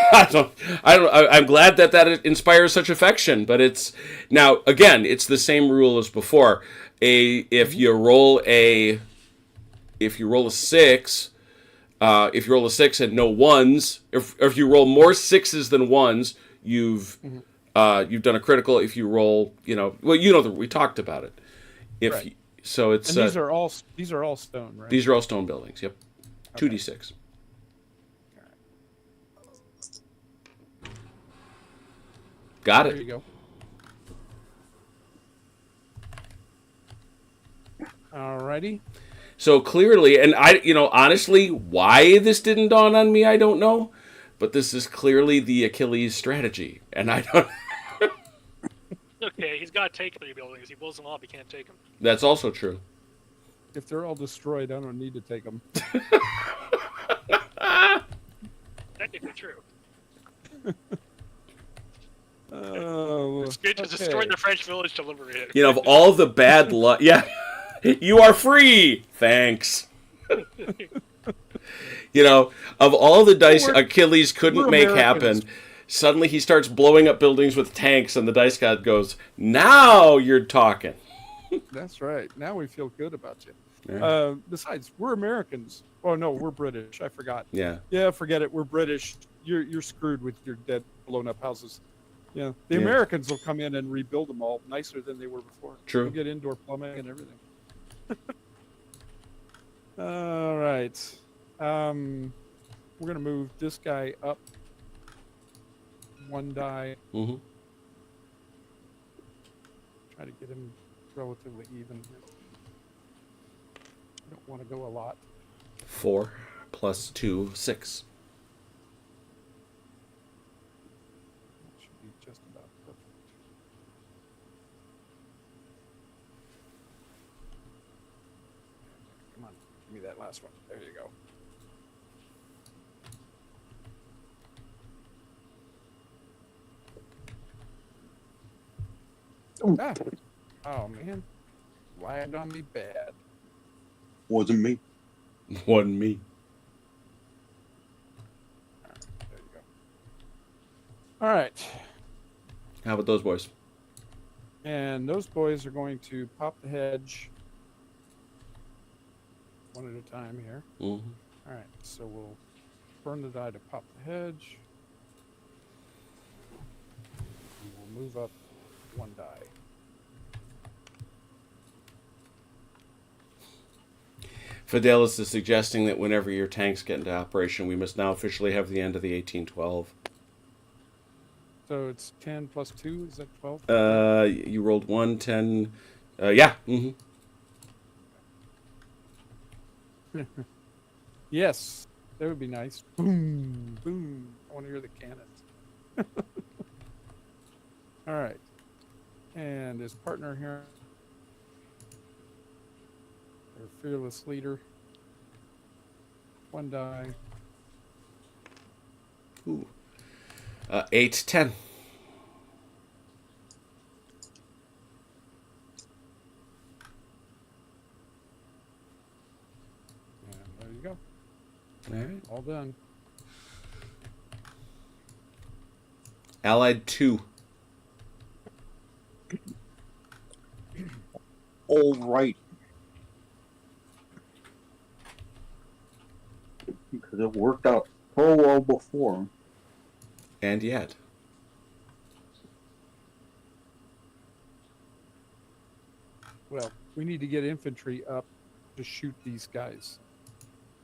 I'm glad that inspires such affection, but it's now again, it's the same rule as before. If you roll a 6, if you roll a 6 and no 1s, if you roll more 6s than 1s, you've done a critical. If you roll, we talked about it. If
Right.
so, it's
And these are all stone, right?
these are all stone buildings. Yep, 2d6. Got
There
it.
you go. Alrighty.
So clearly, and honestly, why this didn't dawn on me, I don't know. But this is clearly the Achilles strategy, and I don't.
Okay, he's got to take 3 buildings. He blows them off. He can't take them.
That's also true.
If they're all destroyed, I don't need to take them.
technically true.
Oh,
It just destroyed the French village to liberate it.
You know, of all the bad luck, yeah, you are free. Thanks. You know, of all the dice Achilles couldn't
we're
make
Americans.
happen, suddenly he starts blowing up buildings with tanks, and the dice god goes, "Now you're talking."
That's right. Now we feel good about you.
Yeah.
Besides, we're Americans. Oh no, we're British. I forgot.
Yeah.
Yeah, forget it. We're British. You're screwed with your dead, blown up houses. Yeah, the
Yeah.
Americans will come in and rebuild them all nicer than they were before.
True.
They'll get indoor plumbing and everything. All right. We're gonna move this guy up one die.
Mm-hmm.
Try to get him relatively even. I don't want to go a lot.
4 plus 2, 6.
That should be just about perfect. Come on, give me that last one. There you go. Ah. Oh man, lied on me bad.
Wasn't me.
One me.
There you go. All right,
How about those boys?
and those boys are going to pop the hedge one at a time here.
Mm-hmm.
All right, so we'll burn the die to pop the hedge. And we'll move up one die.
Fidelis is suggesting that whenever your tanks get into operation, we must now officially have the end of the 1812.
So it's 10 plus 2, is that 12?
You rolled 1, 10. Yeah. Mm-hmm.
Yes, that would be nice. Boom, boom. I want to hear the cannons. All right. And his partner here, our fearless leader. One die.
Ooh. 8, 10.
And there you go.
All right.
All done.
Allied 2.
All right. Because it worked out so well before.
And yet.
Well, we need to get infantry up to shoot these guys.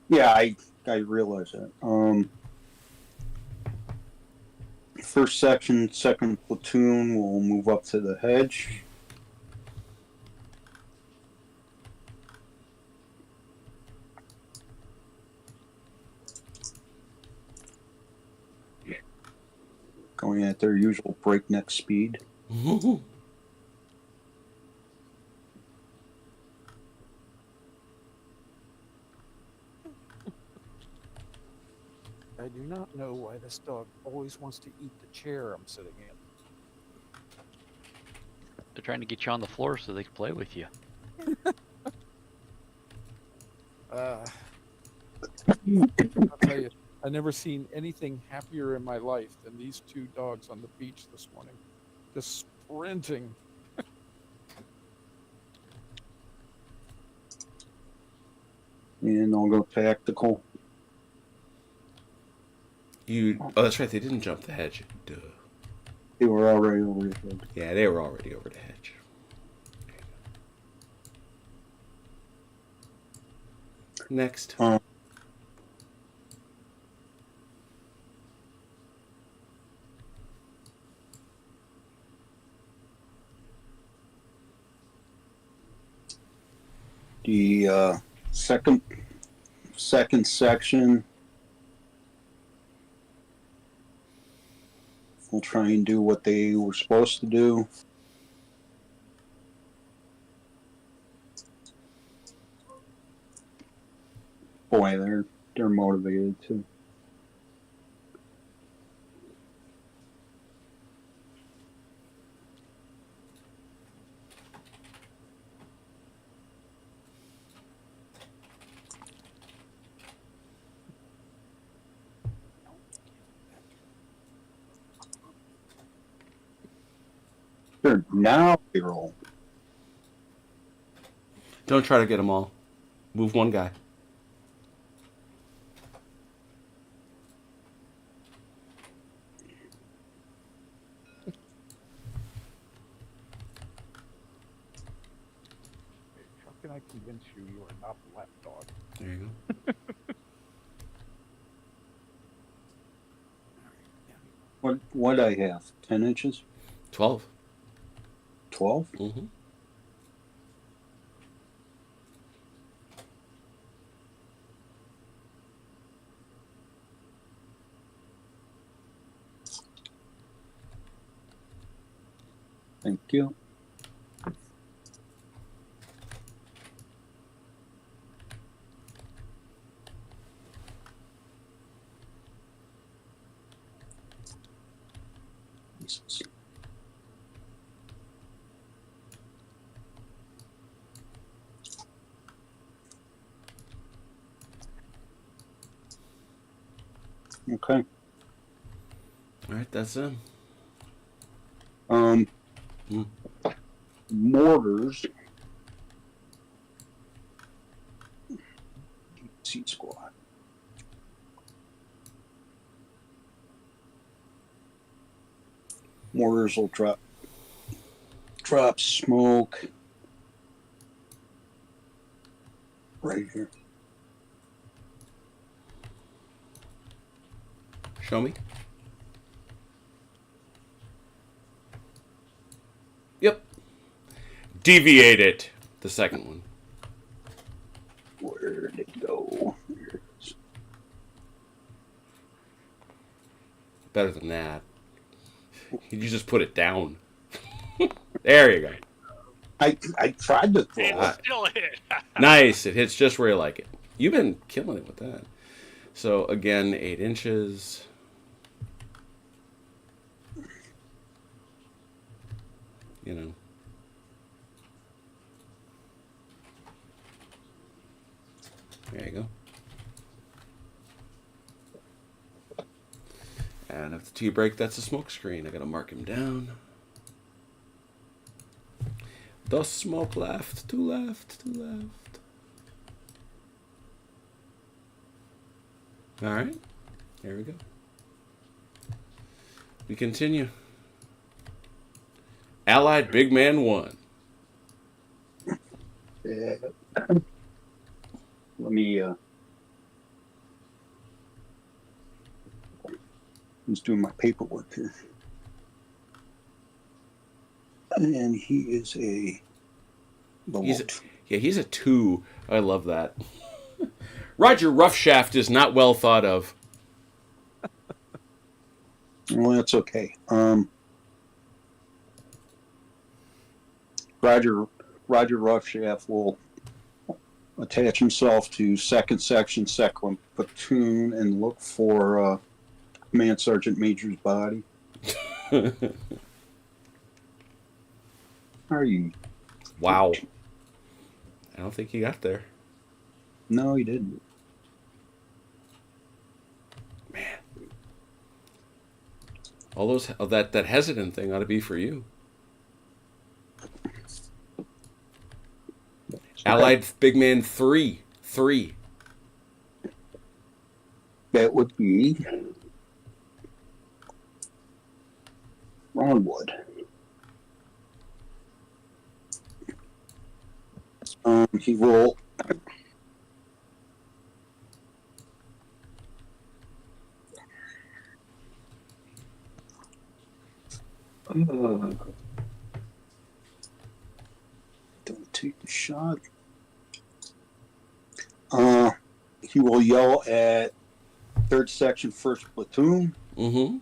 Yeah, I realize that. First section, second platoon will move up to the hedge. Going at their usual breakneck speed.
I do not know why this dog always wants to eat the chair I'm sitting in.
They're trying to get you on the floor so they can play with you.
I'll tell you, I've never seen anything happier in my life than these two dogs on the beach this morning. Just sprinting.
And I'll go tactical.
Oh, that's right. They didn't jump the hedge. Duh.
They were already over the hedge.
Yeah, they were already over the hedge. Next.
The second section will try and do what they were supposed to do. Boy, they're motivated too. There, now they roll.
Don't try to get them all. Move one guy.
How can I convince you you are not the left dog?
There you go.
What I have? 10 inches?
12.
12?
Mm-hmm.
Thank you. Jesus. Okay.
All right, that's him. Hmm.
Mortars. Seat squad. Mortars will drop smoke right here.
Show me. Yep. Deviate it. The second one.
Where did it go? Here it is.
Better than that. You just put it down. There you go.
I tried to throw
It
it.
still hit.
Nice. It hits just where you like it. You've been killing it with that. So again, 8 inches. You know. There you go. And if the T break, that's a smoke screen. I gotta mark him down. The smoke left, to left, to left. All right, here we go. We continue. Allied Big Man 1.
Yeah. Let me. He's doing my paperwork here, and he is a.
He's a 2. I love that. Roger Roughshaft is not well thought of.
Well, that's okay. Roger Roughshaft will attach himself to second section, second platoon, and look for Command Sergeant Major's body. Are you?
Wow. I don't think he got there.
No, he didn't.
Man. All those that hesitant thing ought to be for you. Allied Big Man 3. 3.
That would be Ronwood. He will. Don't take the shot. He will yell at third section, first platoon
Mm-hmm.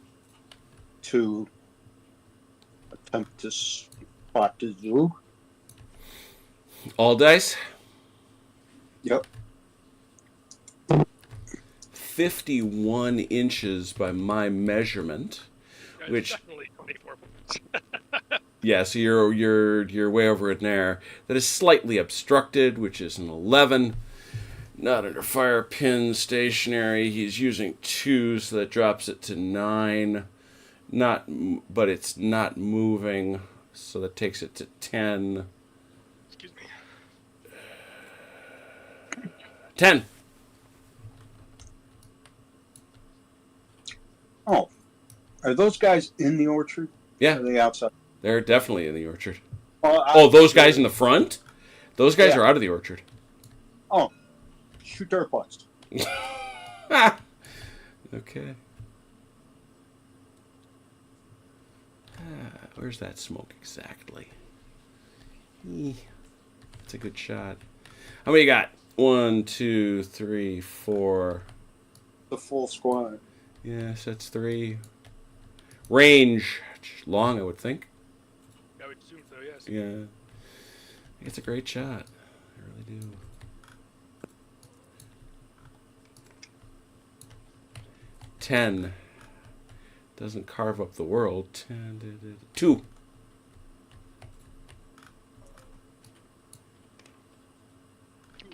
to attempt to spot the zoo.
All dice.
Yep.
51 inches by my measurement.
That's
Which-
definitely 24 points.
Yeah, so you're way over it there. That is slightly obstructed, which is an 11. Not under fire, pin, stationary. He's using 2, so that drops it to 9. But it's not moving. So that takes it to 10.
Excuse me.
10.
Oh, are those guys in the orchard?
Yeah.
Or are they outside?
They're definitely in the orchard.
Oh,
Oh, those guys in the front? Those guys
Yeah.
are out of the orchard.
Oh, shoot their butts.
Okay. Where's that smoke exactly? That's a good shot. How many you got? 1, 2, 3, 4.
The full squad.
Yes, that's 3. Range. Long, I would think.
I would assume so, yes.
Yeah. I think it's a great shot. I really do. 10. Doesn't carve up the world. 10. 2.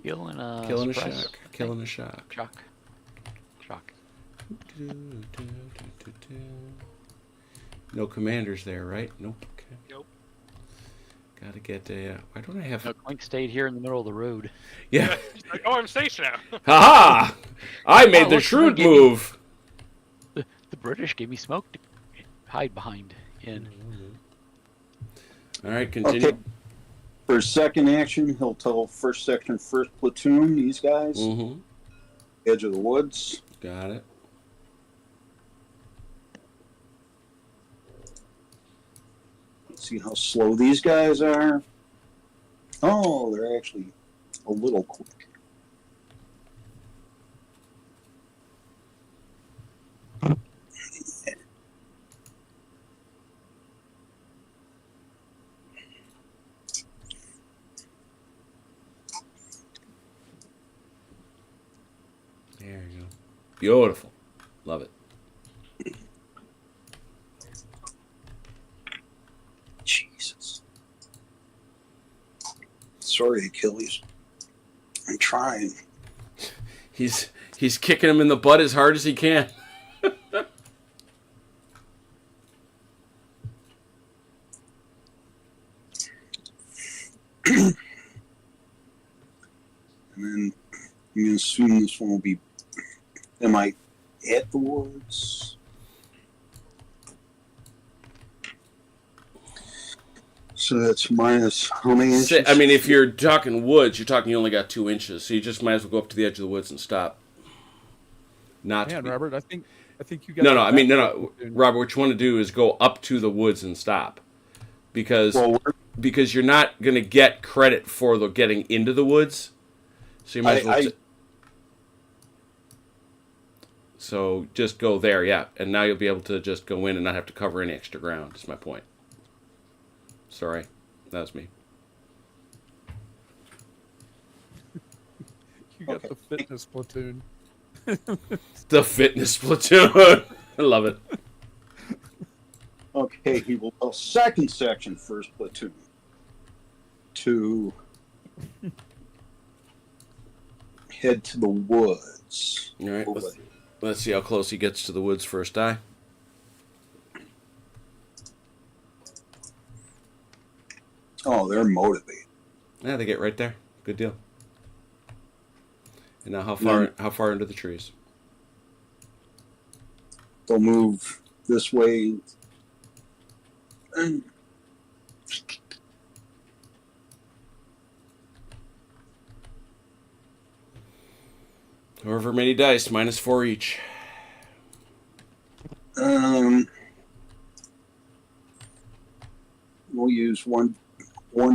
Killing a
Killing a
suppress,
shock.
I think.
Killing a shock.
Shock.
No commanders there, right? Nope. Okay.
Nope.
Gotta get a. Why don't I have?
No, Clink stayed here in the middle of the road.
Yeah.
He's like, oh, I'm safe now.
Haha! I made
Oh,
the
look,
shrewd
someone gave me-
move.
The British gave me smoke to hide behind. In
All right, continue.
Okay. For second action, he'll tell first section, first platoon, these guys,
Mm-hmm.
edge of the woods.
Got it.
Let's see how slow these guys are. Oh, they're actually a little quick.
There you go. Beautiful. Love it.
Jesus. Sorry, Achilles. I'm trying.
He's kicking him in the butt as hard as he can.
And then I'm going to assume this one will be. Am I at the woods? So that's minus how many inches?
I mean, if you're talking woods, you're talking you only got 2 inches, so you just might as well go up to the edge of the woods and stop. Not
Man,
to be,
Robert, I think you got.
no,
the
no. I mean,
back
no.
platoon.
Robert, what you want to do is go up to the woods and stop, because you're not going to get credit for the getting into the woods. So you might as well. So just go there, yeah, and now you'll be able to just go in and not have to cover any extra ground. Is my point. Sorry, that was me.
You got
Okay.
the fitness platoon.
The fitness platoon. I love it.
Okay, he will tell second section, first platoon, to head to the woods.
All right, let's see how close he gets to the woods first die.
Oh, they're motivated.
Yeah, they get right there. Good deal. And now, how far into the trees?
They'll move this way. And
However many dice, -4 each.
we'll use one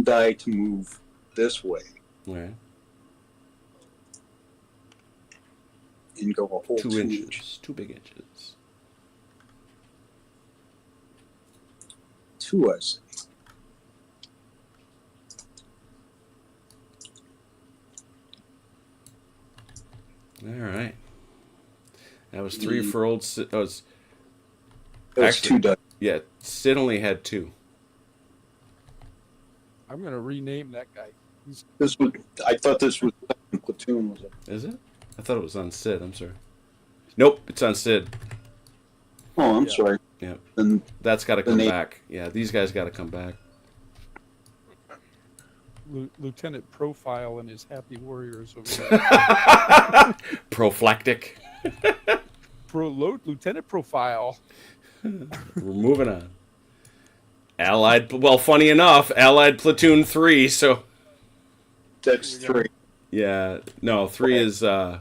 die to move this way
All right,
and go a whole
2
2
inches.
inches.
2 big inches.
2, I say.
All right. That was 3 for old Sid. That was,
That's
Actually-
2 die.
yeah, Sid only had 2.
I'm gonna rename that guy. He's
This was. I thought this was second platoon. Was it?
Is it? I thought it was on Sid. I'm sorry. Nope, it's on Sid.
Oh, I'm
Yeah.
sorry.
Yeah.
Then
That's got to
The
come
name-
back. Yeah, these guys got to come back.
Lieutenant Profile and his happy warriors over there.
Prophylactic.
Lieutenant Profile.
We're moving on. Allied. Well, funny enough, Allied Platoon 3. So
That's 3.
yeah, no, 3 is. Where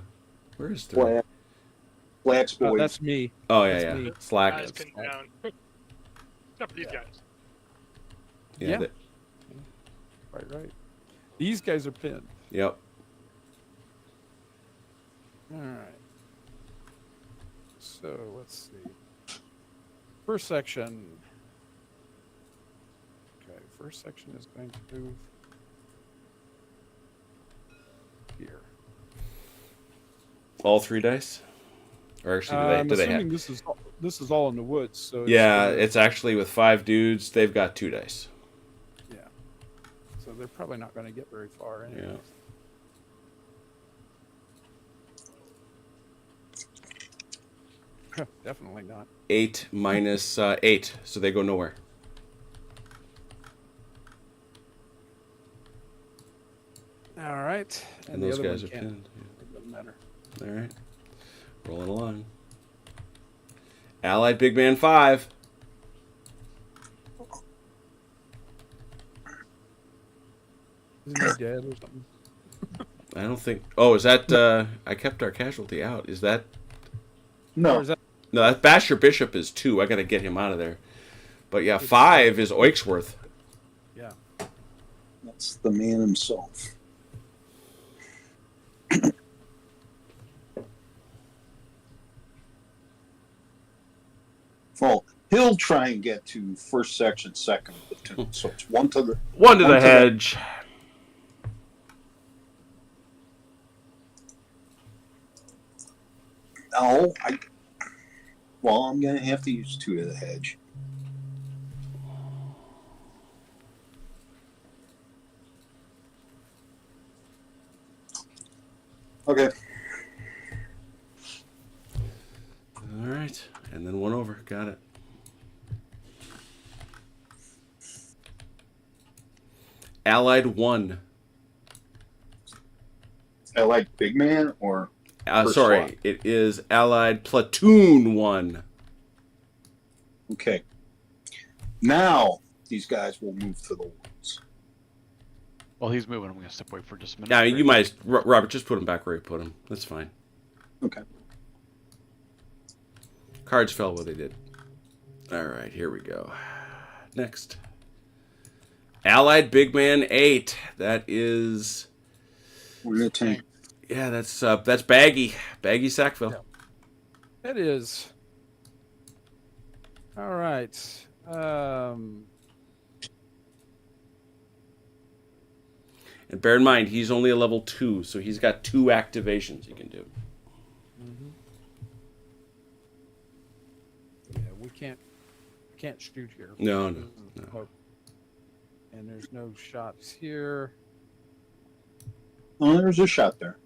is 3?
Black's
Oh,
boys.
that's me.
Oh
That's
yeah,
me.
yeah. Slack.
Guys pinned down. Except for these guys.
Yeah.
Yeah. Right. These guys are pinned.
Yep.
All right. So let's see. First section. Okay, first section is going to move here.
All 3 dice. Or actually,
I'm
do they
assuming
have?
this is all in the woods. So
Yeah,
gonna-
it's actually with 5 dudes. They've got 2 dice.
yeah. So they're probably not going to get very far. Anyways. Definitely not.
8 minus 8, so they go nowhere.
All right.
And
the
those
other
guys are
one can't.
pinned.
It doesn't matter.
All right, rolling along. Allied Big Man 5.
Isn't he dead or something?
I don't think. Oh, is that? I kept our casualty out. Is that?
Or
No,
is that
No, that Basher Bishop is 2. I got to get him out of there. But yeah, 5 is Oiksworth.
yeah.
that's the man himself. Well, he'll try and get to first section, second platoon. So it's one to the
1 to
One
the
to the-
hedge.
No, well, I'm gonna have to use 2 to the hedge. Okay.
All right, and then 1 over. Got it. Allied 1.
I like big man or First
Sorry,
one.
it is Allied Platoon 1.
okay. Now these guys will move to the woods.
While he's moving, I'm going to step away for just a minute.
Now you might, Robert, just put him back where you put him. That's fine.
Okay.
Cards fell where they did. All right, here we go. Next, Allied Big Man 8. That is,
We're gonna tank.
yeah, that's Baggy Sackville.
Yeah. It is. All right.
And bear in mind, he's only a level 2, so he's got 2 activations he can do.
Yeah, we can't shoot here.
No.
Oh. And there's no shots here.
Oh, there's a shot there.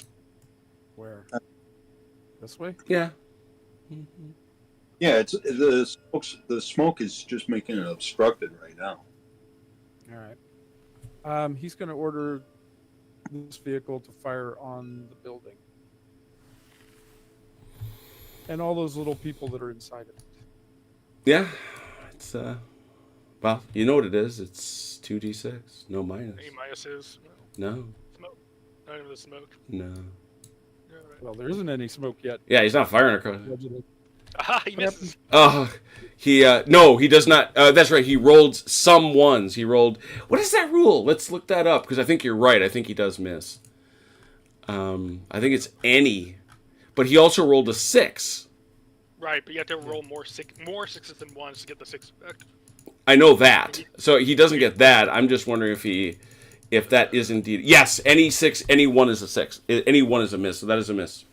Where? This way?
Yeah.
Yeah, it's the smoke is just making it obstructed right now.
All right. He's going to order this vehicle to fire on the building. And all those little people that are inside of it.
Yeah. It's well, you know what it is. It's 2d6, no minus.
A minus is
No.
smoke. Not even the smoke.
No.
Yeah, right.
Well, there isn't any smoke yet.
Yeah, he's not firing across.
Allegedly.
Aha, he
What
misses.
Oh, no, he does not. That's right. He rolled some 1s. He rolled. What is that rule? Let's look that up because I think you're right. I think he does miss. I think it's any, but he also rolled a 6.
Right, but you have to roll more sixes than ones to get the 6 effect.
I know that. So he doesn't get that. I'm just wondering if that is indeed yes. Any 6, any 1 is a 6. Any 1 is a miss. So that is a miss.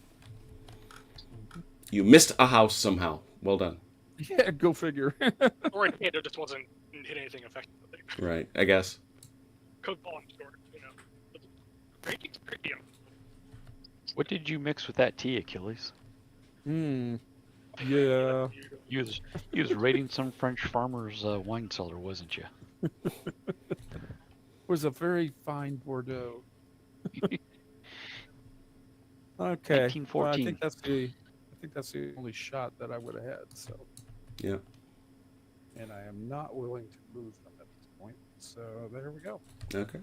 You missed a house somehow. Well done.
Yeah, go figure.
Or it just wasn't hit anything effectively.
Right. I guess.
Code falling short, you know. Ratings pretty.
What did you mix with that tea, Achilles?
Yeah.
You was raiding some French farmer's wine cellar, wasn't you?
was a very fine Bordeaux. Okay. Well, I
1914.
think that's the only shot that I would have had. So,
Yeah.
and I am not willing to move them at this point. So there we go.
Okay.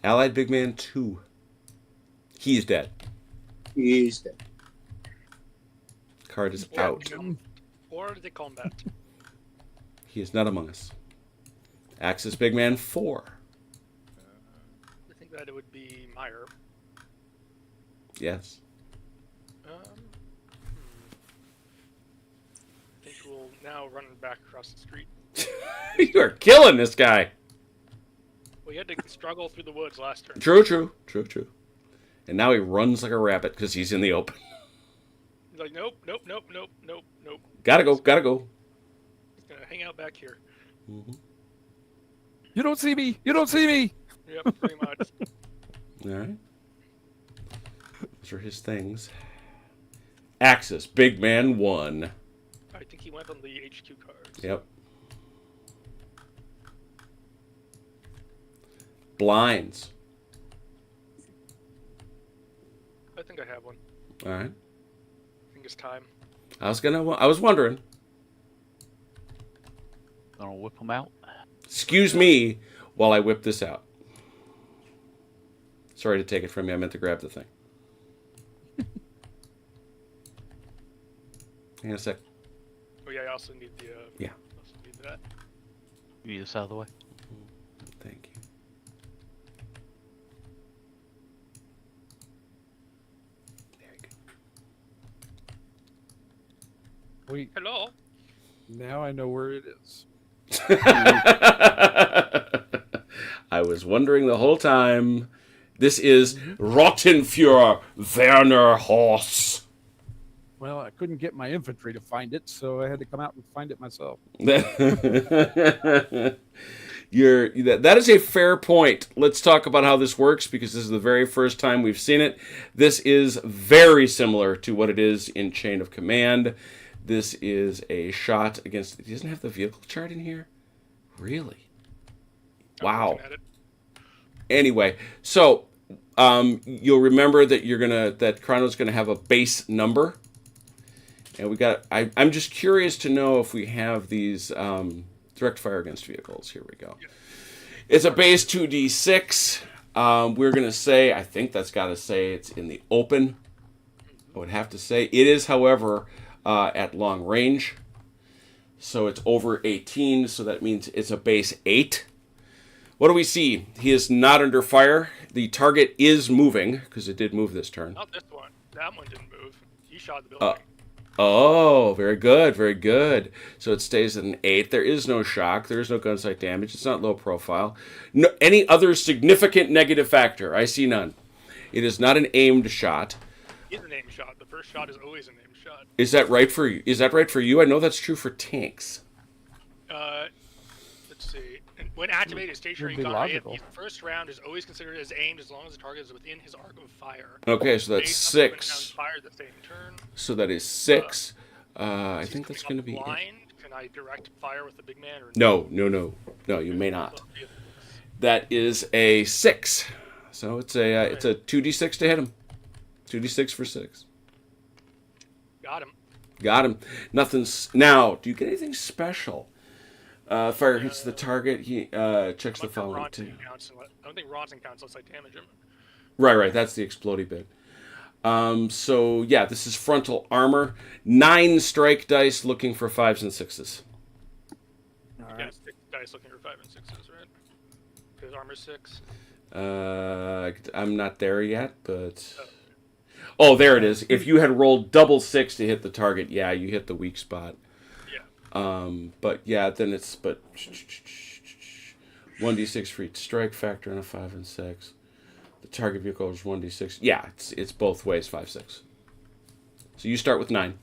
Allied big man 2. He's dead.
He's dead.
Card is
Or
out.
become- Or they combat.
He is not among us. Axis big man 4.
I think that it would be Meyer.
Yes.
I think we'll now run back across the street.
You are killing this guy.
We had to struggle through the woods last turn.
True. And now he runs like a rabbit because he's in the open.
He's like, nope.
Gotta go.
He's gonna hang out back here.
Mm-hmm.
You don't see me. You don't see me.
Yep, pretty much.
All right. Those are his things. Axis big man 1.
I think he went on the HQ cards.
Yep. Blinds.
I think I have one.
All right.
I think it's time.
I was wondering.
Gonna whip them out.
Excuse me while I whip this out. Sorry to take it from you. I meant to grab the thing. Hang on a sec.
Oh yeah, I also need the.
Yeah.
Also need that.
You need this out of the way.
Thank you. There you go.
Wait.
Hello.
Now I know where it is.
I was wondering the whole time. This is Rottenführer Werner Horst.
Well, I couldn't get my infantry to find it, so I had to come out and find it myself.
That is a fair point. Let's talk about how this works because this is the very first time we've seen it. This is very similar to what it is in Chain of Command. This is a shot against... He doesn't have the vehicle chart in here? Really?
I'm
Wow.
looking at it.
Anyway, so you'll remember that that Chrono's gonna have a base number, and I'm just curious to know if we have these direct fire against vehicles. Here we go. It's a base 2d6. We're gonna say I think that's got to say it's in the open. I would have to say it is, however, at long range. So it's over 18. So that means it's a base 8. What do we see? He is not under fire. The target is moving, because it did move this turn.
Not this one. That one didn't move. He shot the building.
Oh, very good, very good. So it stays at an 8. There is no shock. There is no gunsight damage. It's not low profile. No, any other significant negative factor? I see none. It is not an aimed shot.
It's an aimed shot. The first shot is always an aimed shot.
Is that right for you? Is that right for you? I know that's true for tanks.
Let's see. When activated, stationary
Would be
gun
logical.
AFE, the first round is always considered as aimed as long as the target is within his arc of fire.
Okay, so that's
Based on the round
6.
fired the same turn.
So that is 6. I think that's going to be it.
blind. Can I direct fire with the big man or
No, you may not. That is a 6. So it's a 2d6 to hit him. 2d6 for 6.
Got him.
Nothing's now. Do you get anything special? Fire hits the target. He checks the following too.
I don't think Ronson counts unless I damage him.
Right. That's the explodey bit. So yeah, this is frontal armor. 9 strike dice, looking for 5s and 6s.
All
Yeah,
right.
6 dice looking for 5 and 6s, right? His armor's 6.
I'm not there yet, but oh, there it is. If you had rolled double 6 to hit the target, yeah, you hit the weak spot.
Yeah.
But yeah, then it's 1d6 for each strike factor and a 5 and 6. The target vehicle is 1d6. Yeah, it's both ways, 5, 6. So you start with 9.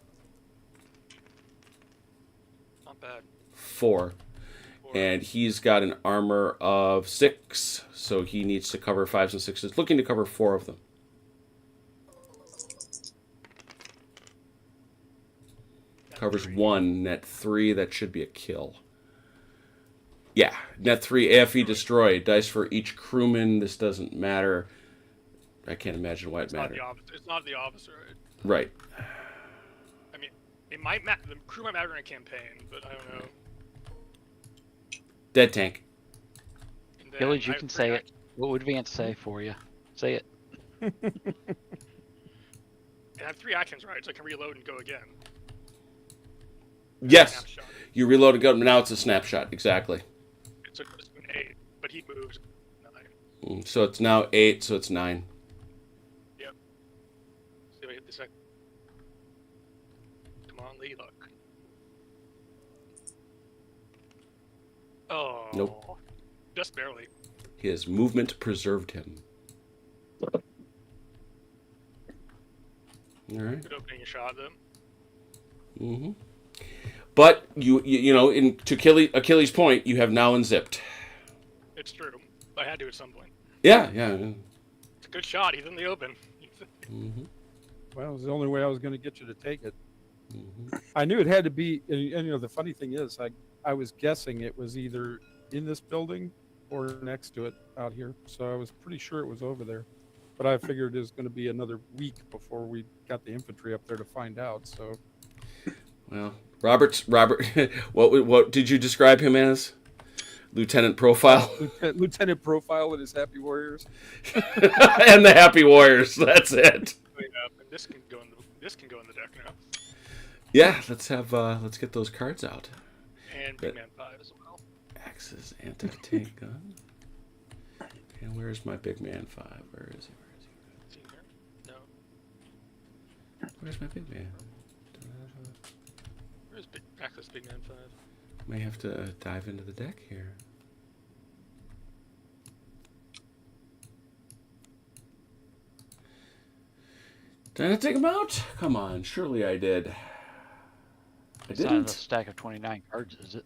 Not bad.
4. And he's got an armor of 6, so he needs to cover 5s and 6s. Looking to cover 4 of them. Covers 1 at 3. That should be a kill. Yeah, net 3 AFE destroy. Dice for each crewman. This doesn't matter. I can't imagine why it mattered.
It's not the officer.
Right.
I mean, it might matter. The crew might matter in a campaign, but I don't know.
Dead tank.
And then
Village, you
I have
can
3
say it.
act-
What would Vance say for you? Say it.
And I have 3 actions, right? So I can reload and go again.
Yes.
Snapshot.
You reload a gun, but now it's a snapshot. Exactly.
It's an 8, but he moves 9.
So it's now 8, so it's 9.
Yep. See if I hit the second. Come on, Lee, look. Oh.
Nope.
Just barely.
His movement preserved him. All right.
Good opening shot, then.
Mm-hmm. But you know, to Achilles' point, you have now unzipped.
It's true. I had to at some point.
Yeah.
It's a good shot. He's in the open.
Mm-hmm.
Well, it was the only way I was going to get you to take it.
Mm-hmm.
I knew it had to be, and you know, the funny thing is, I was guessing it was either in this building or next to it out here. So I was pretty sure it was over there. But I figured it was going to be another week before we got the infantry up there to find out. So,
Well, Robert, what did you describe him as? Lieutenant Profile
Lieutenant Profile and his Happy Warriors.
and the Happy Warriors. That's it.
And this can go in the deck now.
Yeah, let's get those cards out.
And Big Man 5 as well.
Axis anti-tank gun. And where's my Big Man 5? Where is he?
See here? No.
Where's my Big Man?
Where's Access Big Man 5?
May have to dive into the deck here. Did I take him out? Come on, surely I did. I
It's not
didn't.
a stack of 29 cards, is it?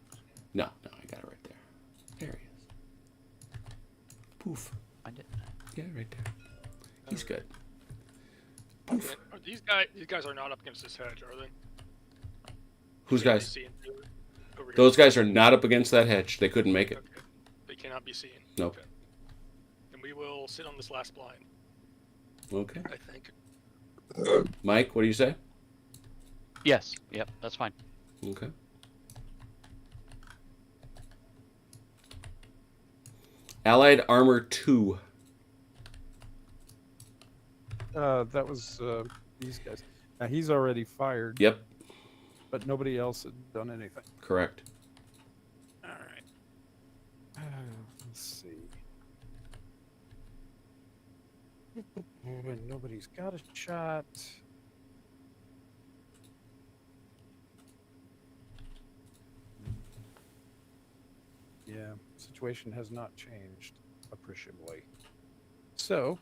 No, I got it right there. There he is. Poof.
Find it.
Yeah, right there. He's good.
Poof. These guys are not up against this hedge, are they?
Whose
Can't be
guys?
seen over here.
Those guys are not up against that hedge. They couldn't make it.
Okay. They cannot be seen.
Nope.
Okay. And we will sit on this last blind,
Okay.
I think.
Mike, what do you say?
Yes. Yep. That's fine.
Okay. Allied Armor 2.
That was these guys. Now he's already fired,
Yep,
but nobody else had done anything.
correct.
All right. Let's see. When nobody's got a shot. Yeah, situation has not changed appreciably. So,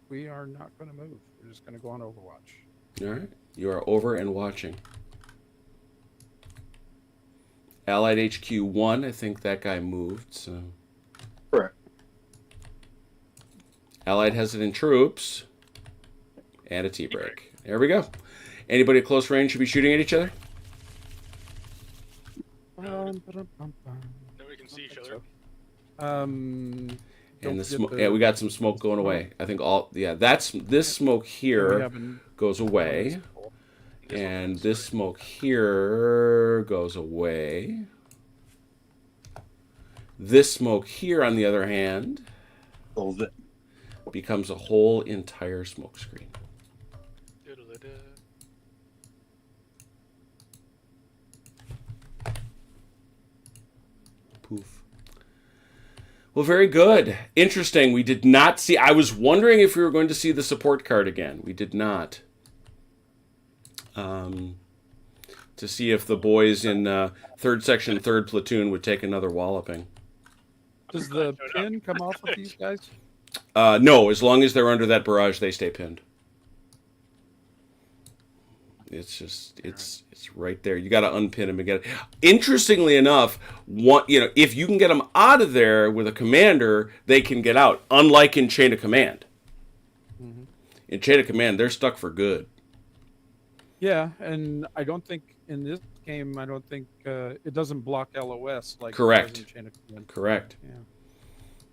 we are not going to move. We're just going to go on Overwatch.
All right. You are over and watching. Allied HQ 1, I think that guy moved, so.
Correct.
Allied hesitant troops. And a tea break. There we go. Anybody at close range should be shooting at each other?
Nobody can see each other.
And
Don't
the
forget
smoke.
the-
Yeah, we got some smoke going away. I think all. Yeah, this smoke
we
here
have an-
goes away, and this smoke here goes away. This smoke here, on the other hand,
So that
becomes a whole entire smoke screen.
Diddle-da-da.
Poof. Well, very good. Interesting. We did not see. I was wondering if we were going to see the support card again. We did not. To see if the boys in 3rd Section, 3rd Platoon would take another walloping.
Does the pin come off of these guys?
No, as long as they're under that barrage, they stay pinned. It's just it's right there. You got to unpin them and get it. Interestingly enough, if you can get them out of there with a commander, they can get out. Unlike in Chain of Command.
Mm-hmm.
In Chain of Command, they're stuck for good.
Yeah, and I don't think in this game, I don't think it doesn't block LOS like
Correct.
it does in Chain of Command.
Correct.
Yeah.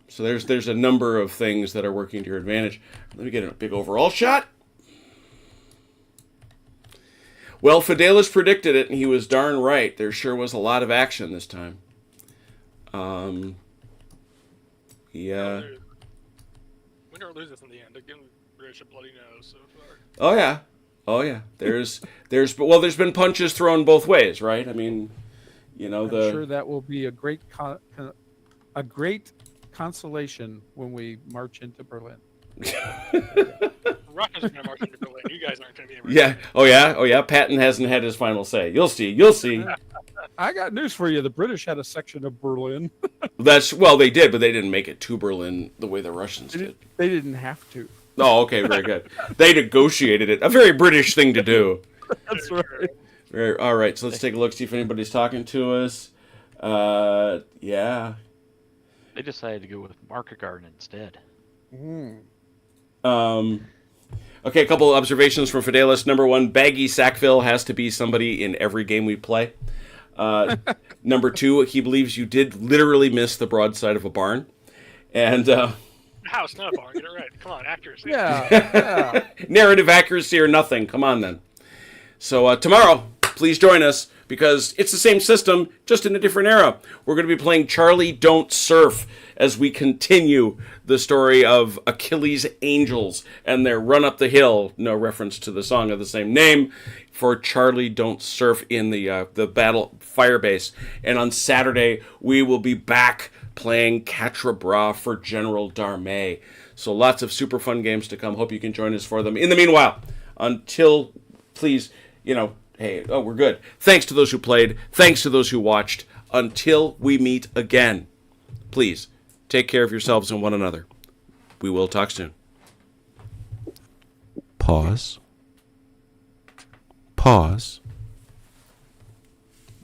So there's a number of things that are working to your advantage. Let me get a big overall shot. Well, Fidelis predicted it, and he was darn right. There sure was a lot of action this time. Yeah.
Win or lose this in the end. Again, British a bloody nose so far.
Oh yeah. Oh yeah. There's been punches thrown both ways, right? I mean,
I'm sure that will be a great consolation when we march into Berlin.
Russia's going to march into Berlin. You guys aren't going to be able to.
Yeah. Oh yeah. Oh yeah. Patton hasn't had his final say. You'll see. You'll see.
I got news for you. The British had a section of Berlin.
They did, but they didn't make it to Berlin the way the Russians did.
They didn't have to.
Oh, okay, very good. They negotiated it. A very British thing to do.
That's right.
All right, so let's take a look, see if anybody's talking to us. Yeah.
They decided to go with Market Garden instead.
Okay, a couple of observations from Fidelis. Number one, Baggy Sackville has to be somebody in every game we play. Number two, he believes you did literally miss the broadside of a barn. And
House, not a barn. Get it right. Come on, accuracy.
Yeah.
narrative accuracy or nothing. Come on, then. So tomorrow, please join us, because it's the same system, just in a different era. We're going to be playing Charlie Don't Surf as we continue the story of Achilles' Angels and their run up the hill, no reference to the song of the same name, for Charlie Don't Surf in the battle firebase. And on Saturday, we will be back playing Quatre Bras for General Darmay. So lots of super fun games to come. Hope you can join us for them. In the meanwhile, please, hey, we're good. Thanks to those who played. Thanks to those who watched. Until we meet again, please take care of yourselves and one another. We will talk soon. Pause.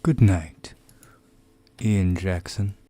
Good night, Ian Jackson.